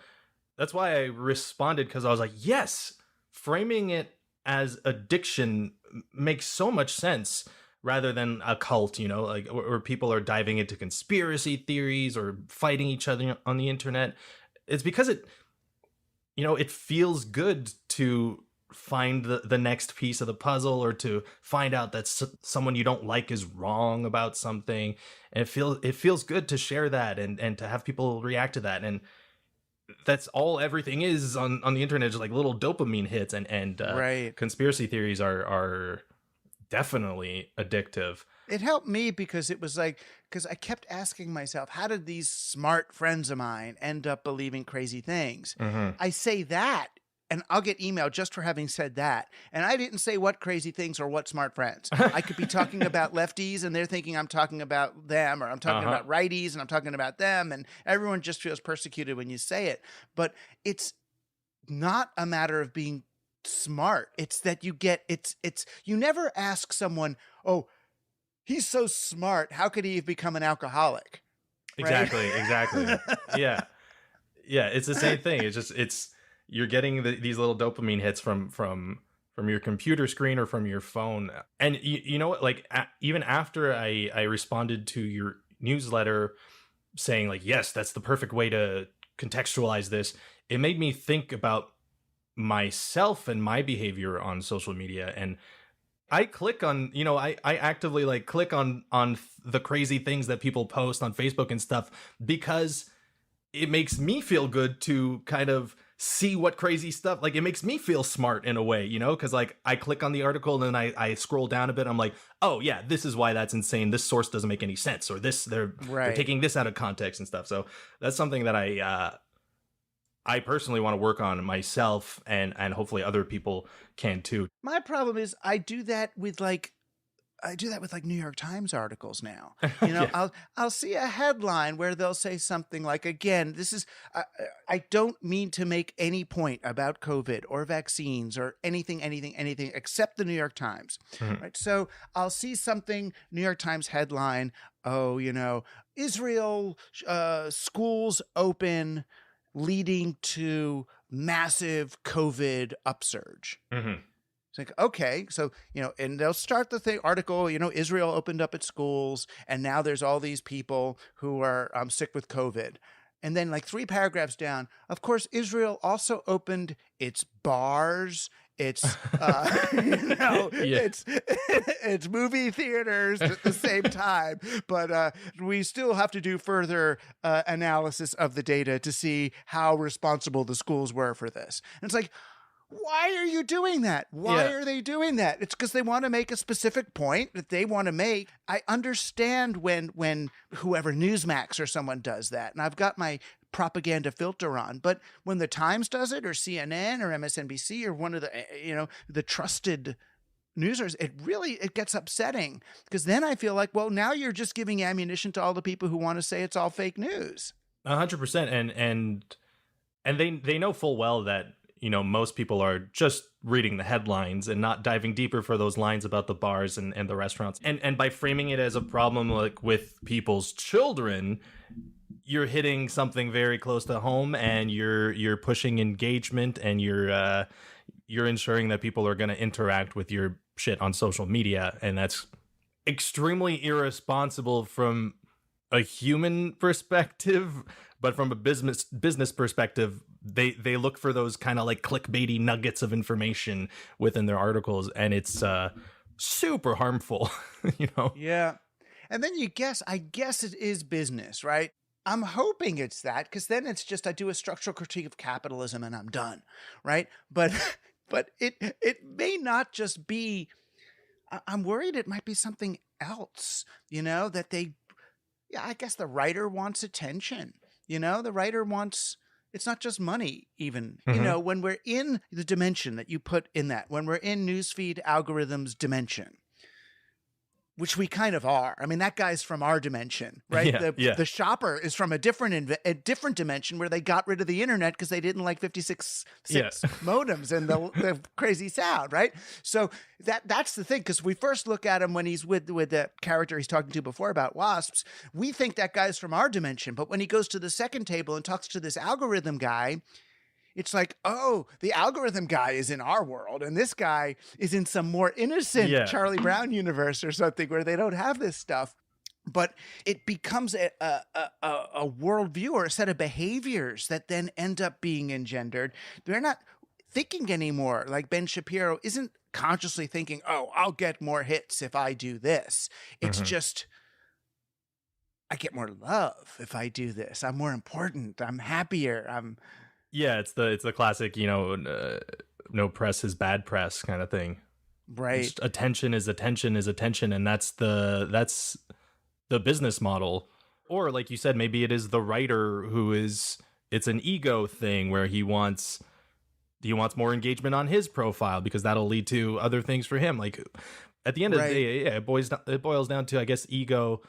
Speaker 3: I responded, because I was like, yes, framing it as addiction makes so much sense rather than a cult, like where people are diving into conspiracy theories or fighting each other on the internet. It's because it feels good to find the next piece of the puzzle, or to find out that someone you don't like is wrong about something. And it feels good to share that and to have people react to that. And that's all everything is on the internet, just like little dopamine hits, and conspiracy theories are definitely addictive.
Speaker 2: It helped me because I kept asking myself, how did these smart friends of mine end up believing crazy things? Mm-hmm. I say that, and I'll get email just for having said that. And I didn't say what crazy things or what smart friends. I could be talking about lefties, and they're thinking I'm talking about them, or I'm talking about righties, and I'm talking about them. And everyone just feels persecuted when you say it. But it's not a matter of being smart. It's that you never ask someone, oh, he's so smart, how could he have become an alcoholic? Right?
Speaker 3: Exactly. Yeah. It's the same thing. It's you're getting these little dopamine hits from your computer screen or from your phone. And you know what, like even after I responded to your newsletter saying like, yes, that's the perfect way to contextualize this, it made me think about myself and my behavior on social media. And I click on, I actively like click on the crazy things that people post on Facebook and stuff, because it makes me feel good to kind of see what crazy stuff, like, it makes me feel smart in a way, you know, because like I click on the article and then I scroll down a bit. I'm like, oh yeah, this is why that's insane. This source doesn't make any sense, or this they're taking this out of context and stuff. So that's something that I personally want to work on myself, and hopefully other people can too.
Speaker 2: My problem is I do that with like New York Times articles now. You know,
Speaker 3: Yeah.
Speaker 2: I'll see a headline where they'll say something like, again, this is, I don't mean to make any point about COVID or vaccines or anything except the New York Times. Right? So I'll see something, New York Times headline, oh, you know, Israel schools open leading to massive COVID upsurge. It's like, okay, so, you know, and they'll start the article, you know, Israel opened up its schools and now there's all these people who are sick with COVID. And then like 3 paragraphs down, of course, Israel also opened its bars, its, you know, it's movie theaters at the same time. But we still have to do further analysis of the data to see how responsible the schools were for this. And it's like, why are you doing that? Why are they doing that? It's because they want to make a specific point that they want to make. I understand when whoever, Newsmax or someone does that, and I've got my propaganda filter on, but when the Times does it, or CNN or MSNBC or one of the, you know, the trusted newsers, it gets upsetting, because then I feel like, well, now you're just giving ammunition to all the people who want to say it's all fake news.
Speaker 3: 100%. And they know full well that, you know, most people are just reading the headlines and not diving deeper for those lines about the bars and the restaurants. And by framing it as a problem like with people's children, you're hitting something very close to home, and you're pushing engagement, and you're ensuring that people are going to interact with your shit on social media, and that's extremely irresponsible from a human perspective, but from a business perspective, they look for those kind of like clickbaity nuggets of information within their articles, and it's super harmful, you know?
Speaker 2: Yeah. And then I guess it is business, right? I'm hoping it's that, because then it's just, I do a structural critique of capitalism and I'm done, right? But it may not just be, I'm worried it might be something else, you know, that I guess the writer wants attention, you know, the writer wants, it's not just money even, you know, when we're in the dimension that you put in that, when we're in newsfeed algorithms dimension, which we kind of are. I mean, that guy's from our dimension, right? The shopper is from a different dimension where they got rid of the internet because they didn't like 56 modems and the crazy sound, right? So that's the thing, because we first look at him when he's with the character he's talking to before about wasps. We think that guy's from our dimension, but when he goes to the second table and talks to this algorithm guy, it's like, oh, the algorithm guy is in our world, and this guy is in some more innocent Charlie Brown universe or something where they don't have this stuff. But it becomes a worldview or a set of behaviors that then end up being engendered. They're not thinking anymore. Like Ben Shapiro isn't consciously thinking, oh, I'll get more hits if I do this. It's just, I get more love if I do this. I'm more important. I'm happier.
Speaker 3: Yeah, it's the classic, you know, no press is bad press kind of thing.
Speaker 2: Right.
Speaker 3: Just attention is attention is attention, and that's the business model. Or like you said, maybe it is the writer it's an ego thing where he wants more engagement on his profile because that'll lead to other things for him. Like at the end of the day, it boils down to, I guess, ego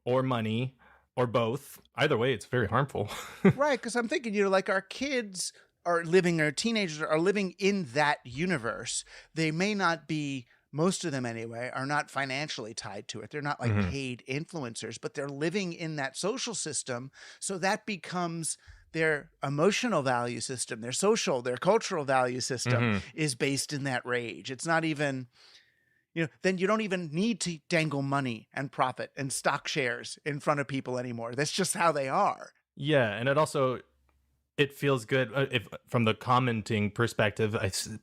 Speaker 3: or money. Or both. Either way, it's very harmful.
Speaker 2: Right, because I'm thinking, you know, like our kids are living, or teenagers are living in that universe. They may not be, most of them anyway, are not financially tied to it. They're not like paid influencers, but they're living in that social system. So that becomes their emotional value system, their social, their cultural value system is based in that rage. It's not even... You know, then you don't even need to dangle money and profit and stock shares in front of people anymore. That's just how they are.
Speaker 3: Yeah, and it feels good if from the commenting perspective.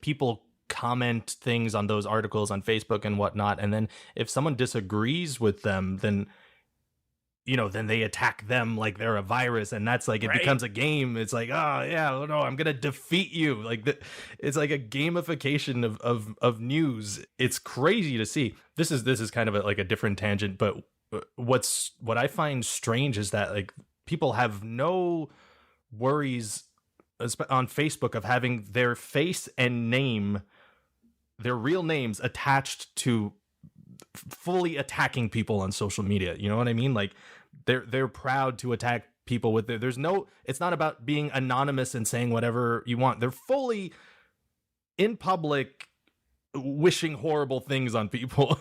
Speaker 3: People comment things on those articles on Facebook and whatnot, and then if someone disagrees with them, then then they attack them like they're a virus, and that's like, it becomes a game. It's like, oh yeah, no, I'm gonna defeat you. Like it's like a gamification of news. It's crazy to see. This is kind of like a different tangent, but what I find strange is that like people have no worries on Facebook of having their face and name, their real names, attached to fully attacking people on social media. You know what I mean? Like they're proud to attack people with there's no, it's not about being anonymous and saying whatever you want. They're fully in public wishing horrible things on people.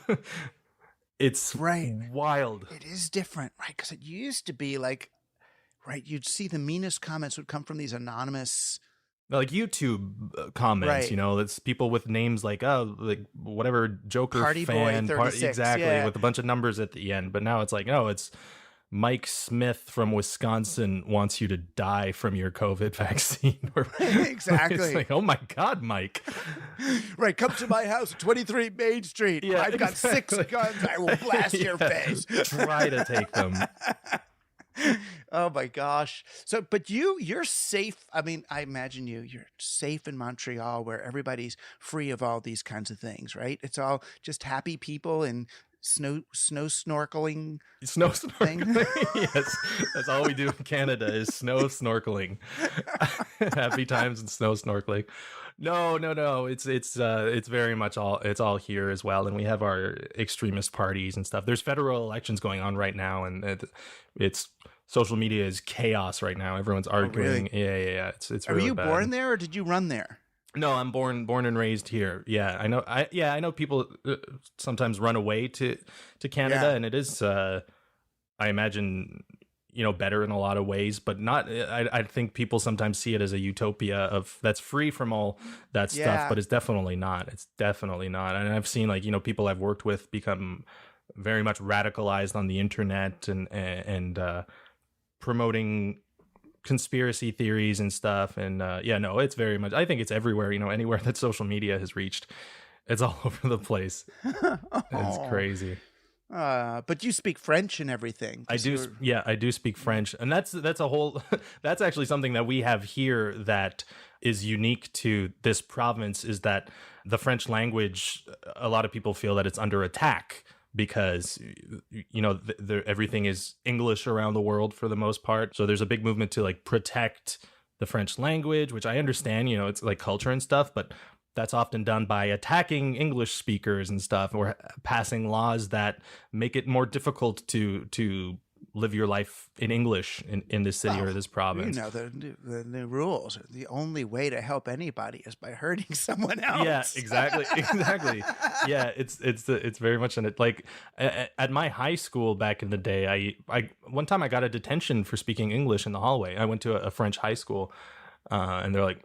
Speaker 3: It's wild.
Speaker 2: It is different, right? Because it used to be like, right, you'd see the meanest comments would come from these anonymous,
Speaker 3: like YouTube comments, it's people with names like, oh, like whatever Joker
Speaker 2: Party
Speaker 3: fan,
Speaker 2: Boy 36,
Speaker 3: exactly, with a bunch of numbers at the end. But now it's like, no, it's Mike Smith from Wisconsin wants you to die from your COVID vaccine.
Speaker 2: Exactly.
Speaker 3: It's like, oh my God, Mike.
Speaker 2: Right, come to my house at 23 Main Street.
Speaker 3: Yeah,
Speaker 2: I've got 6 guns. I will blast your face.
Speaker 3: Try to take them.
Speaker 2: Oh my gosh. So, but you're safe. I mean, I imagine you're safe in Montreal where everybody's free of all these kinds of things, right? It's all just happy people and snow snorkeling.
Speaker 3: Snow snorkeling. Yes. That's all we do in Canada is snow snorkeling. Happy times and snow snorkeling. No. It's very much it's all here as well. And we have our extremist parties and stuff. There's federal elections going on right now, and it's social media is chaos right now. Everyone's arguing.
Speaker 2: Oh, really?
Speaker 3: Yeah. It's
Speaker 2: Were
Speaker 3: really
Speaker 2: you
Speaker 3: bad.
Speaker 2: born there or did you run there?
Speaker 3: No, I'm born and raised here. Yeah, I know. I know people sometimes run away to Canada, and it is, I imagine, better in a lot of ways, but not. I think people sometimes see it as a utopia that's free from all that stuff, but it's definitely not. It's definitely not. And I've seen people I've worked with become very much radicalized on the internet and promoting conspiracy theories and stuff. And it's very much, I think it's everywhere, anywhere that social media has reached, it's all over the place. It's crazy.
Speaker 2: But you speak French and everything.
Speaker 3: I do speak French, and that's a whole that's actually something that we have here that is unique to this province, is that the French language, a lot of people feel that it's under attack because everything is English around the world for the most part. So there's a big movement to protect the French language, which I understand, it's like culture and stuff, but that's often done by attacking English speakers and stuff, or passing laws that make it more difficult to live your life in English in this city or this province.
Speaker 2: The new rules. The only way to help anybody is by hurting someone else.
Speaker 3: Yeah, exactly. Yeah, it's very much in it. Like at my high school back in the day, I one time I got a detention for speaking English in the hallway. I went to a French high school, and they're like,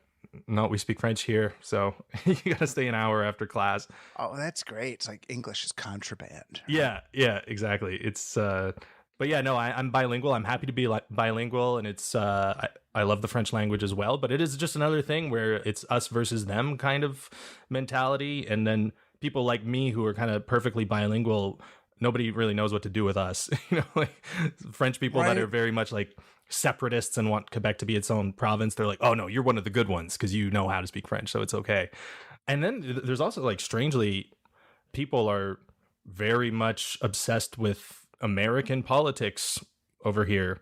Speaker 3: no, we speak French here, so you got to stay an hour after class.
Speaker 2: Oh, that's great. It's like English is contraband.
Speaker 3: Right? Yeah, exactly. It's, but yeah, no, I'm bilingual. I'm happy to be bilingual, and it's, I love the French language as well, but it is just another thing where it's us versus them kind of mentality. And then people like me who are kind of perfectly bilingual, nobody really knows what to do with us. French people that are very much separatists and want Quebec to be its own province. They're like, oh no, you're one of the good ones because you know how to speak French, so it's okay. And then there's also strangely, people are very much obsessed with American politics over here,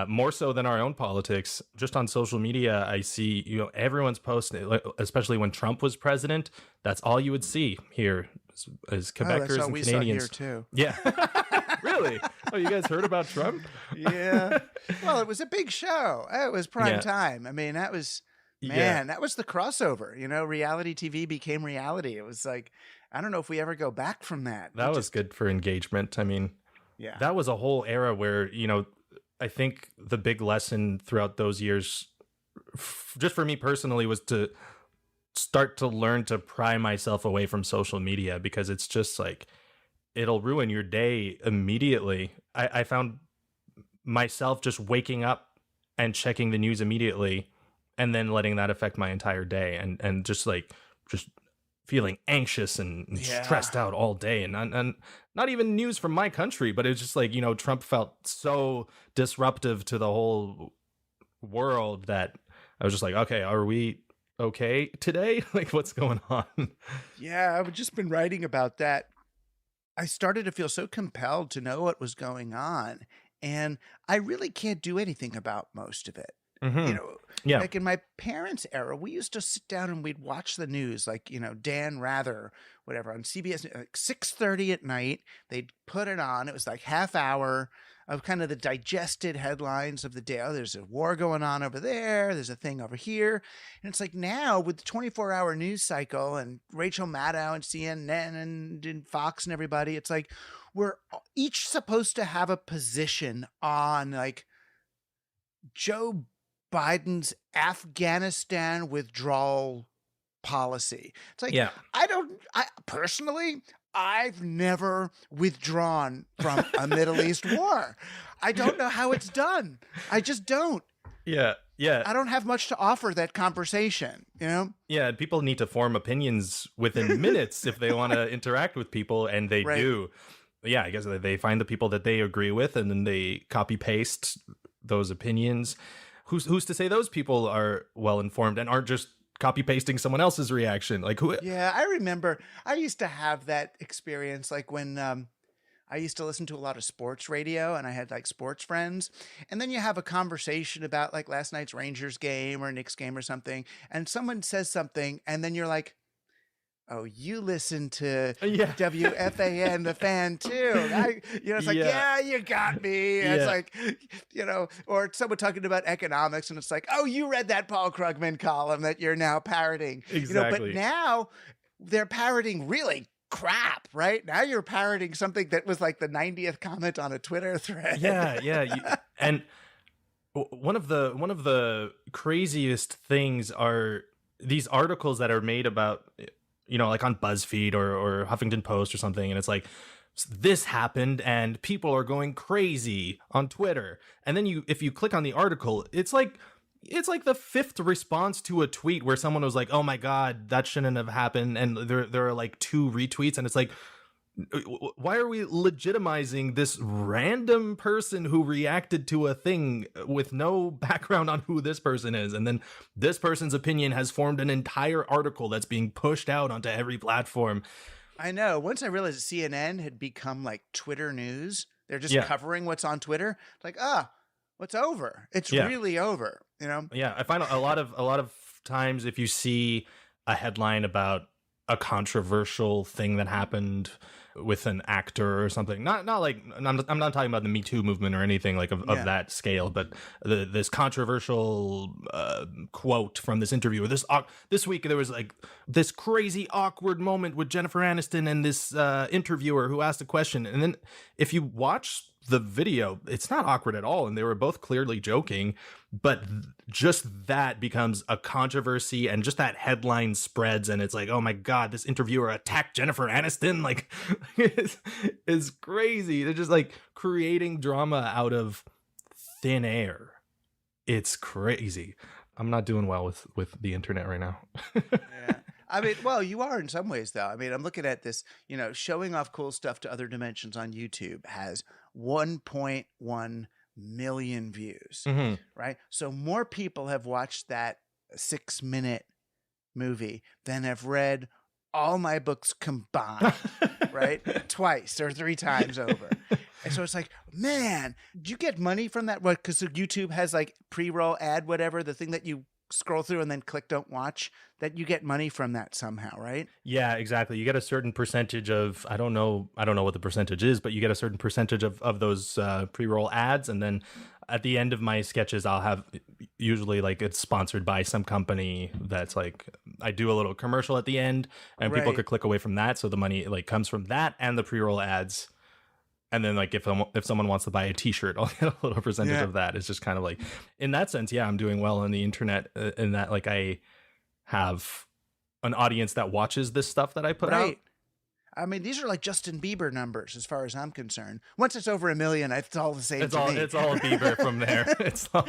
Speaker 3: more so than our own politics. Just on social media, I see everyone's posting, especially when Trump was president. That's all you would see here is Quebecers
Speaker 2: that's all
Speaker 3: and
Speaker 2: we
Speaker 3: Canadians.
Speaker 2: Saw here too.
Speaker 3: Yeah. Really? Oh, you guys heard about Trump?
Speaker 2: Yeah. Well, it was a big show. It was prime time. I mean, that was, that was the crossover. Reality TV became reality. It was like, I don't know if we ever go back from that.
Speaker 3: That was good for engagement. I mean, that was a whole era where, I think the big lesson throughout those years, just for me personally, was to start to learn to pry myself away from social media, because it's just it'll ruin your day immediately. I found myself just waking up and checking the news immediately and then letting that affect my entire day, and just feeling anxious and stressed out all day, and not even news from my country, but it was just like, Trump felt so disruptive to the whole world that I was just like, okay, are we okay today? Like, what's going on?
Speaker 2: Yeah, I've just been writing about that. I started to feel so compelled to know what was going on, and I really can't do anything about most of it. Like in my parents' era, we used to sit down and we'd watch the news, like, Dan Rather, whatever, on CBS, like 6:30 at night. They'd put it on. It was like half hour of kind of the digested headlines of the day. Oh, there's a war going on over there. There's a thing over here. And it's like now with the 24-hour news cycle and Rachel Maddow and CNN and Fox and everybody, it's like we're each supposed to have a position on like Joe Biden's Afghanistan withdrawal policy. It's like, I've never withdrawn from a Middle East war. I don't know how it's done. I just don't.
Speaker 3: Yeah.
Speaker 2: I don't have much to offer that conversation,
Speaker 3: Yeah, people need to form opinions within minutes if they want to interact with people, and they do. Yeah, I guess they find the people that they agree with, and then they copy paste those opinions. Who's to say those people are well informed and aren't just copy pasting someone else's reaction? Like who?
Speaker 2: Yeah, I remember I used to have that experience, like when I used to listen to a lot of sports radio, and I had like sports friends, and then you have a conversation about like last night's Rangers game or Knicks game or something, and someone says something, and then you're like, oh, you listen to WFAN, the Fan too. It's like, you got me. It's like, or someone talking about economics, and it's like, oh, you read that Paul Krugman column that you're now parroting.
Speaker 3: Exactly.
Speaker 2: But now they're parroting really crap, right? Now you're parroting something that was like the 90th comment on a Twitter thread.
Speaker 3: And one of the craziest things are these articles that are made about, like on BuzzFeed or Huffington Post or something. And it's like, this happened and people are going crazy on Twitter. And then if you click on the article, it's like the fifth response to a tweet where someone was like, oh my God, that shouldn't have happened. And there are like 2 retweets. And it's like, why are we legitimizing this random person who reacted to a thing with no background on who this person is? And then this person's opinion has formed an entire article that's being pushed out onto every platform.
Speaker 2: I know. Once I realized CNN had become like Twitter news, they're just covering what's on Twitter. Like, what's over? It's really over,
Speaker 3: Yeah, I find a lot of times if you see a headline about a controversial thing that happened with an actor or something, not like I'm not talking about the Me Too movement or anything like of that scale, but this controversial quote from this interview, or this week there was like this crazy awkward moment with Jennifer Aniston and this interviewer who asked a question, and then if you watch the video, it's not awkward at all, and they were both clearly joking, but just that becomes a controversy, and just that headline spreads, and it's like, oh my God, this interviewer attacked Jennifer Aniston. Like, it's crazy. They're just like creating drama out of thin air. It's crazy. I'm not doing well with the internet right now.
Speaker 2: Yeah. I mean, well, you are in some ways, though. I mean, I'm looking at this, showing off cool stuff to other dimensions on YouTube has 1.1 million views, right? So more people have watched that 6-minute movie than have read all my books combined, right? Twice or 3 times over. And so it's like, man, do you get money from that? What? Because YouTube has like pre-roll ad, whatever, the thing that you scroll through and then click don't watch, that you get money from that somehow, right?
Speaker 3: Yeah, exactly. You get a certain percentage of, I don't know what the percentage is, but you get a certain percentage of those pre-roll ads. And then at the end of my sketches, I'll have usually like it's sponsored by some company that's like, I do a little commercial at the end, and people could click away from that. So the money like comes from that and the pre-roll ads. And then like if someone wants to buy a T-shirt, I'll get a little percentage of that. It's just kind of like, in that sense, I'm doing well on the internet in that like I have an audience that watches this stuff that I put out.
Speaker 2: I mean, these are like Justin Bieber numbers as far as I'm concerned. Once it's over 1 million, it's all the same
Speaker 3: It's
Speaker 2: to
Speaker 3: all
Speaker 2: me.
Speaker 3: it's all Bieber from there. It's all,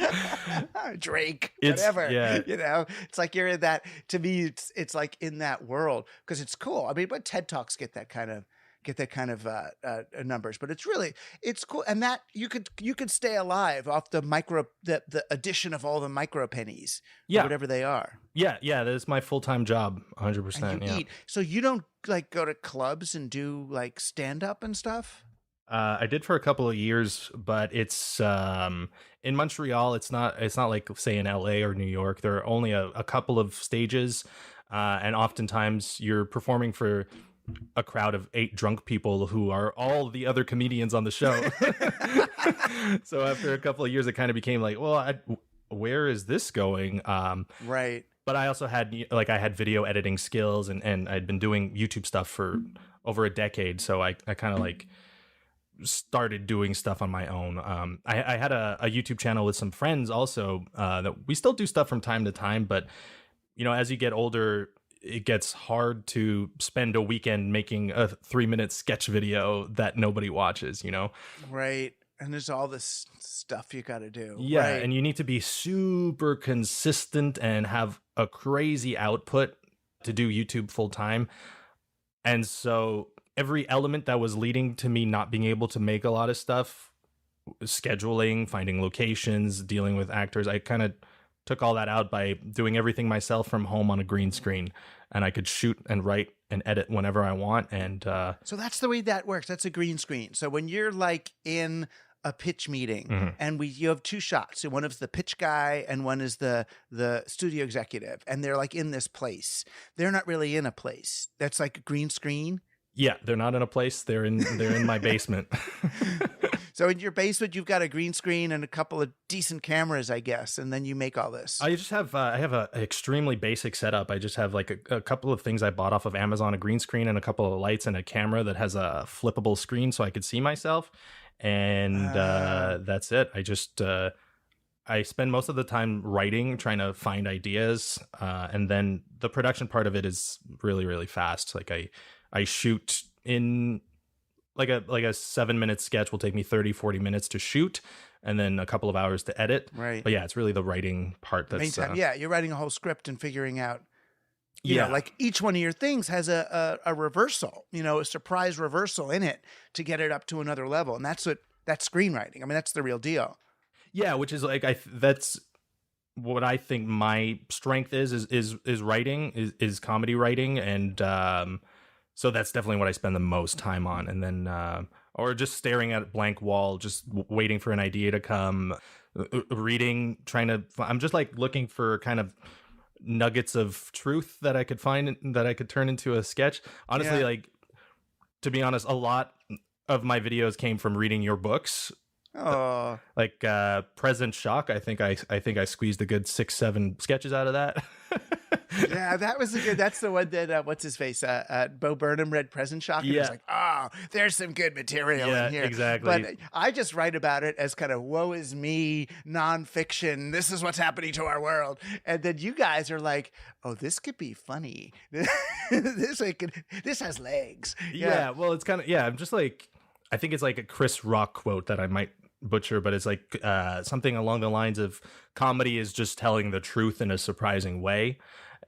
Speaker 2: Drake,
Speaker 3: It's-
Speaker 2: whatever.
Speaker 3: yeah.
Speaker 2: You know, it's like you're in that. To me, it's like in that world because it's cool. I mean, but TED Talks get that kind of numbers, but it's cool, and that you could stay alive off the addition of all the micro pennies,
Speaker 3: Yeah.
Speaker 2: whatever they are.
Speaker 3: yeah, that's my full-time job, 100%.
Speaker 2: And you
Speaker 3: Yeah.
Speaker 2: eat, so you don't like go to clubs and do like stand up and stuff.
Speaker 3: I did for a couple of years, but it's in Montreal. It's not like, say, in LA or New York. There are only a couple of stages, and oftentimes you're performing for a crowd of 8 drunk people who are all the other comedians on the show. So after a couple of years, it kind of became like, well, where is this going?
Speaker 2: Right.
Speaker 3: But I also had I had video editing skills, and I'd been doing YouTube stuff for over a decade. So I kind of like started doing stuff on my own. I had a YouTube channel with some friends also, that we still do stuff from time to time. But, as you get older, it gets hard to spend a weekend making a 3-minute sketch video that nobody watches,
Speaker 2: Right. And there's all this stuff you got to do.
Speaker 3: Yeah,
Speaker 2: Right.
Speaker 3: and you need to be super consistent and have a crazy output to do YouTube full time. And so every element that was leading to me not being able to make a lot of stuff, scheduling, finding locations, dealing with actors, I kind of took all that out by doing everything myself from home on a green screen, and I could shoot and write and edit whenever I want. And
Speaker 2: So that's the way that works. That's a green screen. So when you're like in a pitch meeting and you have 2 shots. So one is the pitch guy and one is the studio executive, and they're like in this place. They're not really in a place. That's like a green screen.
Speaker 3: yeah, they're not in a place. They're in my basement.
Speaker 2: So in your basement, you've got a green screen and a couple of decent cameras, I guess, and then you make all this.
Speaker 3: I just have I have a extremely basic setup. I just have like a couple of things I bought off of Amazon, a green screen and a couple of lights and a camera that has a flippable screen so I could see myself. And that's it. I just I spend most of the time writing, trying to find ideas, and then the production part of it is really, really fast. Like I shoot in like a 7-minute sketch will take me 30-40 minutes to shoot, and then a couple of hours to edit.
Speaker 2: Right.
Speaker 3: But yeah, it's really the writing part that's
Speaker 2: Meantime, yeah, you're writing a whole script and figuring out.
Speaker 3: Yeah.
Speaker 2: Like each one of your things has a reversal, a surprise reversal in it to get it up to another level, and that's screenwriting. I mean, that's the real deal.
Speaker 3: Yeah, which is like that's what I think my strength is writing, is comedy writing, and so that's definitely what I spend the most time on. And then or just staring at a blank wall, just waiting for an idea to come, reading, I'm just like looking for kind of nuggets of truth that I could find that I could turn into a sketch. Honestly, like, to be honest, a lot of my videos came from reading your books.
Speaker 2: Oh,
Speaker 3: Like Present Shock, I think I squeezed a good 6-7 sketches out of that.
Speaker 2: yeah, that was a good. That's the one that what's his face? Bo Burnham read Present Shock. And
Speaker 3: Yeah.
Speaker 2: was like, oh, there's some good material
Speaker 3: Yeah,
Speaker 2: in here.
Speaker 3: exactly.
Speaker 2: But I just write about it as kind of woe is me nonfiction. This is what's happening to our world, and then you guys are like, oh, this could be funny. This has legs.
Speaker 3: Yeah, well, it's kind of, I'm just like, I think it's like a Chris Rock quote that I might butcher, but it's like something along the lines of comedy is just telling the truth in a surprising way.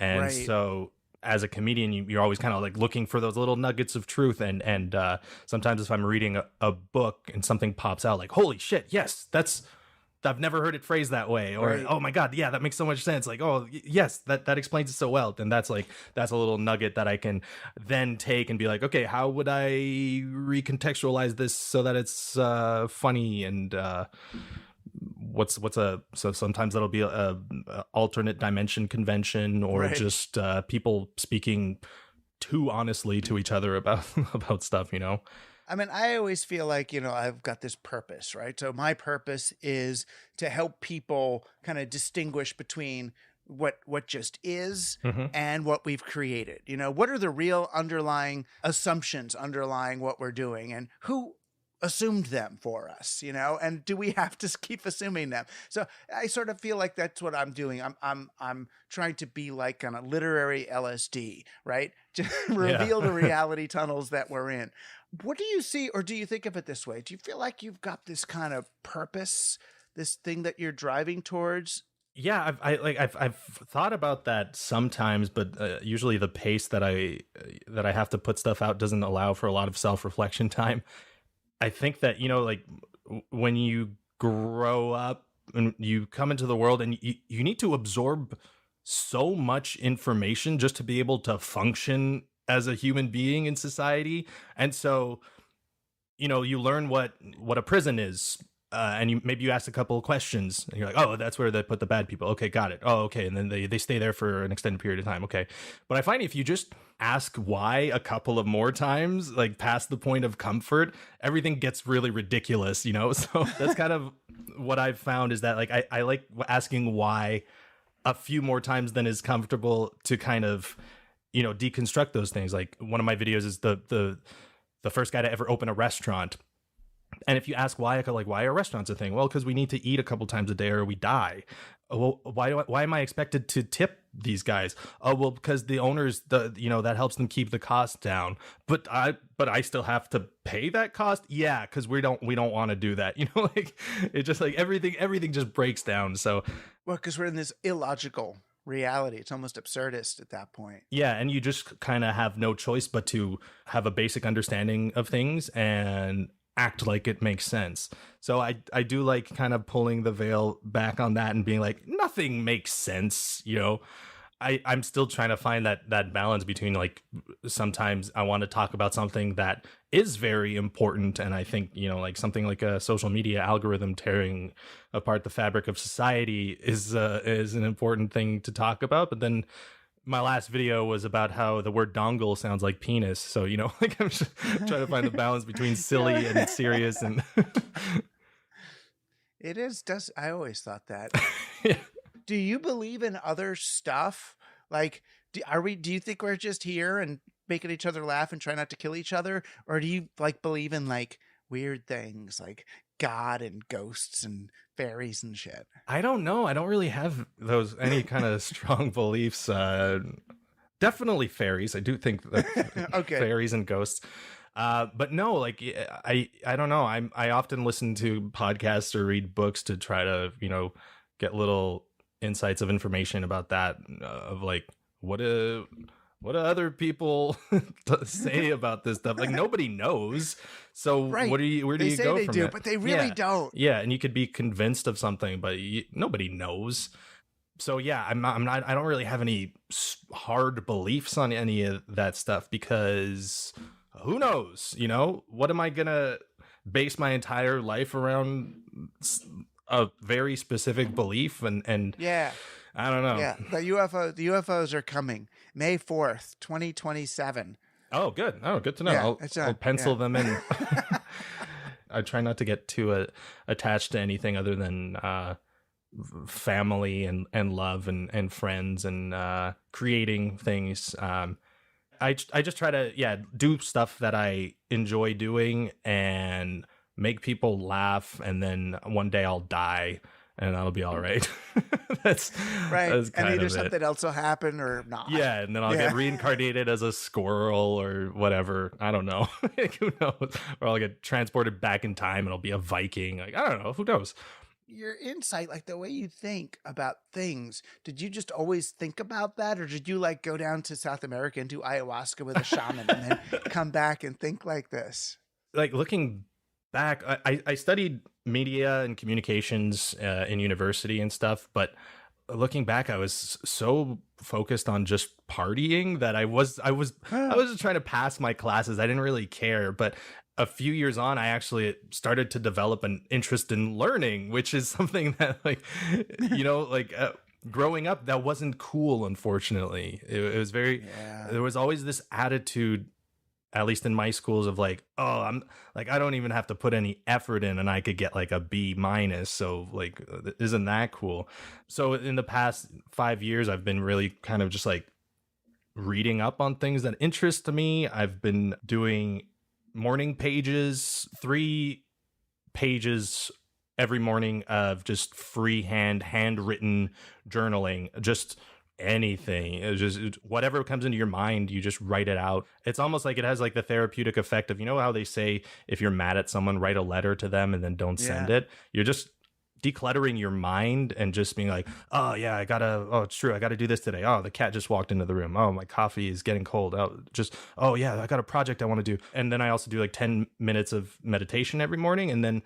Speaker 3: And
Speaker 2: Right.
Speaker 3: so as a comedian, you're always kind of like looking for those little nuggets of truth. And sometimes if I'm reading a book and something pops out like, holy shit, yes, I've never heard it phrased that way. Or,
Speaker 2: Right.
Speaker 3: oh my God, yeah, that makes so much sense. Like, oh, yes, that explains it so well. Then that's a little nugget that I can then take and be like, okay, how would I recontextualize this so that it's funny? And so sometimes that'll be a alternate dimension convention, or
Speaker 2: Right.
Speaker 3: just people speaking too honestly to each other about stuff,
Speaker 2: I mean, I always feel like, I've got this purpose, right? So my purpose is to help people kind of distinguish between what just is and what we've created. What are the real underlying assumptions underlying what we're doing, and who assumed them for us, and do we have to keep assuming them? So I sort of feel like that's what I'm doing. I'm trying to be like on a literary LSD, right? To reveal the reality tunnels that we're in. What do you see, or do you think of it this way? Do you feel like you've got this kind of purpose, this thing that you're driving towards?
Speaker 3: Yeah, I've thought about that sometimes, but usually the pace that I have to put stuff out doesn't allow for a lot of self-reflection time. I think that, like when you grow up and you come into the world and you need to absorb so much information just to be able to function as a human being in society. And so, you learn what a prison is. And maybe you ask a couple of questions and you're like, oh, that's where they put the bad people. Okay, got it. Oh, okay. And then they stay there for an extended period of time. Okay. But I find if you just ask why a couple of more times, like past the point of comfort, everything gets really ridiculous, So that's kind of what I've found is that like I like asking why a few more times than is comfortable to kind of, deconstruct those things. Like one of my videos is the first guy to ever open a restaurant. And if you ask why, I go like, why are restaurants a thing? Well, because we need to eat a couple times a day or we die. Well, why am I expected to tip these guys? Oh, well, because the owners, that helps them keep the cost down. But I still have to pay that cost. Yeah, because we don't want to do that. Like it just like everything just breaks down. So,
Speaker 2: well, because we're in this illogical reality. It's almost absurdist at that point.
Speaker 3: Yeah, and you just kind of have no choice but to have a basic understanding of things and act like it makes sense. So I do like kind of pulling the veil back on that and being like, nothing makes sense, I'm still trying to find that balance between like sometimes I want to talk about something that is very important, and I think like something like a social media algorithm tearing apart the fabric of society is an important thing to talk about. But then my last video was about how the word dongle sounds like penis, so like I'm just trying to find the balance between silly and serious, and
Speaker 2: it is. I always thought that.
Speaker 3: Yeah.
Speaker 2: Do you believe in other stuff? Like, do you think we're just here and making each other laugh and try not to kill each other? Or do you like believe in like weird things like God and ghosts and fairies and shit?
Speaker 3: I don't know. I don't really have any kind of strong beliefs. Definitely fairies. I do think that
Speaker 2: okay.
Speaker 3: Fairies and ghosts. But no, like I don't know. I often listen to podcasts or read books to try to, get little insights of information about that, of like what do other people say about this stuff? Like nobody knows. So
Speaker 2: right.
Speaker 3: Where do you go from
Speaker 2: do,
Speaker 3: it?
Speaker 2: But they really don't.
Speaker 3: Yeah, and you could be convinced of something, but nobody knows. So yeah, I'm not. I don't really have any hard beliefs on any of that stuff because who knows? What am I gonna base my entire life around? A very specific belief and
Speaker 2: yeah.
Speaker 3: I don't know.
Speaker 2: Yeah, the UFOs are coming May 4th, 2027.
Speaker 3: Oh, good. Oh, good to know.
Speaker 2: Yeah,
Speaker 3: I'll pencil them in. I try not to get too attached to anything other than family and love and friends and creating things. I just try to do stuff that I enjoy doing and make people laugh, and then one day I'll die and that'll be all right. That's
Speaker 2: right.
Speaker 3: That's
Speaker 2: and either something else will happen or not.
Speaker 3: Yeah, and then I'll get reincarnated as a squirrel or whatever. I don't know. Who knows? Or I'll get transported back in time and I'll be a Viking. Like, I don't know. Who knows?
Speaker 2: Your insight, like the way you think about things, did you just always think about that, or did you like go down to South America and do ayahuasca with a shaman and then come back and think like this?
Speaker 3: Like looking back, I studied media and communications in university and stuff, but looking back, I was so focused on just partying that I was just trying to pass my classes. I didn't really care, but a few years on, I actually started to develop an interest in learning, which is something that growing up, that wasn't cool. Unfortunately, it was very, there was always this attitude, at least in my schools, of like, oh, I'm like, I don't even have to put any effort in and I could get like a B-. So like, isn't that cool? So in the past 5 years, I've been really kind of just like reading up on things that interest me. I've been doing morning pages, 3 pages every morning of just freehand, handwritten journaling, just anything. It's just whatever comes into your mind, you just write it out. It's almost like it has like the therapeutic effect of, you know how they say if you're mad at someone, write a letter to them and then don't send it. You're just decluttering your mind and just being like, oh yeah, it's true, I gotta do this today. Oh, the cat just walked into the room. Oh, my coffee is getting cold. Oh yeah, I got a project I want to do. And then I also do like 10 minutes of meditation every morning, and then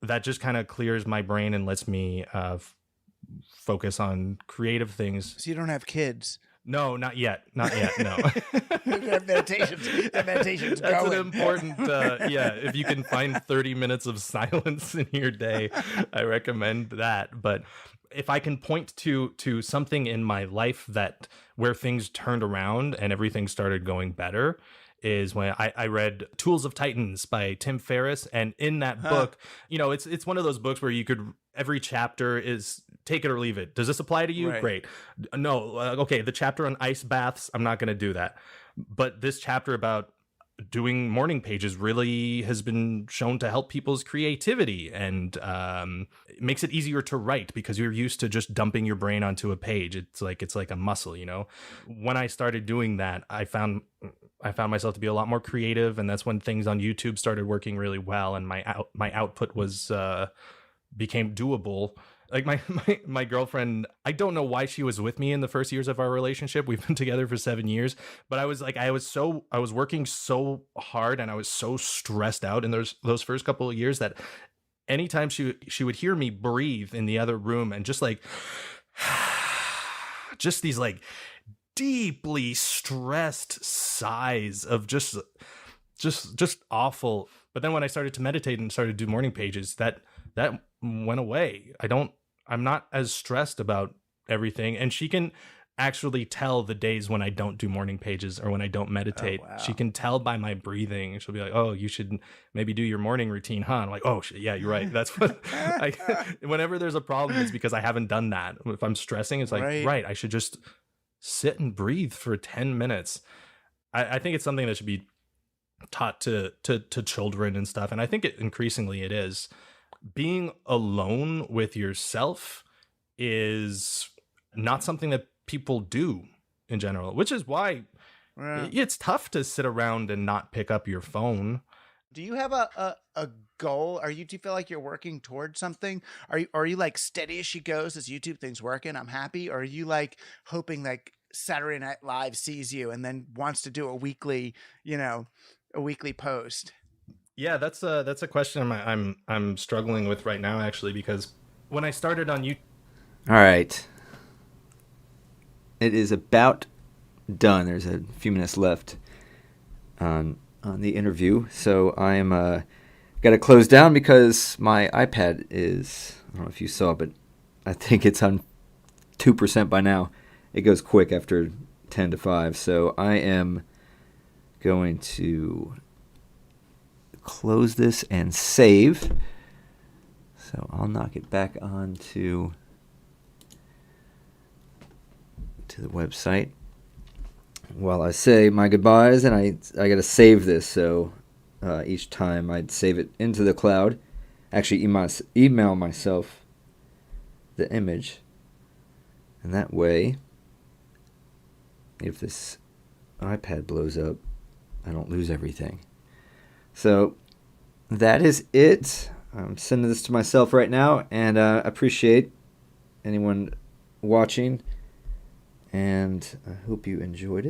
Speaker 3: that just kind of clears my brain and lets me focus on creative things.
Speaker 2: So you don't have kids?
Speaker 3: No, not yet. No.
Speaker 2: That meditation's
Speaker 3: That's
Speaker 2: going.
Speaker 3: an important, if you can find 30 minutes of silence in your day, I recommend that. But if I can point to something in my life where things turned around and everything started going better, is when I read Tools of Titans by Tim Ferriss. And in that book, it's one of those books where every chapter is take it or leave it. Does this apply to you?
Speaker 2: Right.
Speaker 3: Great. No. Okay. The chapter on ice baths, I'm not going to do that. But this chapter about doing morning pages really has been shown to help people's creativity, and it makes it easier to write because you're used to just dumping your brain onto a page. It's like a muscle, When I started doing that, I found myself to be a lot more creative, and that's when things on YouTube started working really well, and my output was became doable. Like my girlfriend, I don't know why she was with me in the first years of our relationship. We've been together for 7 years, but I was working so hard and I was so stressed out in those first couple of years that anytime she would hear me breathe in the other room and just like just these like deeply stressed sighs of just awful. But then when I started to meditate and started to do morning pages, that went away. I'm not as stressed about everything. And she can actually tell the days when I don't do morning pages or when I don't meditate.
Speaker 2: Oh, wow.
Speaker 3: She can tell by my breathing. She'll be like, oh, you should maybe do your morning routine, huh? I'm like, oh shit, yeah, you're right. That's what whenever there's a problem, it's because I haven't done that. If I'm stressing, it's like, right, I should just sit and breathe for 10 minutes. I think it's something that should be taught to children and stuff. And I think increasingly it is. Being alone with yourself is not something that people do in general, which is why it's tough to sit around and not pick up your phone.
Speaker 2: Do you have a goal? Do you feel like you're working towards something? Are you like steady as she goes, this YouTube thing's working, I'm happy? Or are you like hoping like Saturday Night Live sees you and then wants to do a weekly post?
Speaker 3: Yeah, that's a question I'm struggling with right now, actually, because when I started on YouTube.
Speaker 1: All right, it is about done. There's a few minutes left on the interview, so I am got to close down because my iPad is, I don't know if you saw, but I think it's on 2% by now. It goes quick after 10 to 5, so I am going to close this and save. So I'll knock it back on to the website while I say my goodbyes, and I got to save this. So each time I'd save it into the cloud, actually email myself the image, and that way, if this iPad blows up, I don't lose everything. So that is it. I'm sending this to myself right now, and I appreciate anyone watching, and I hope you enjoyed it.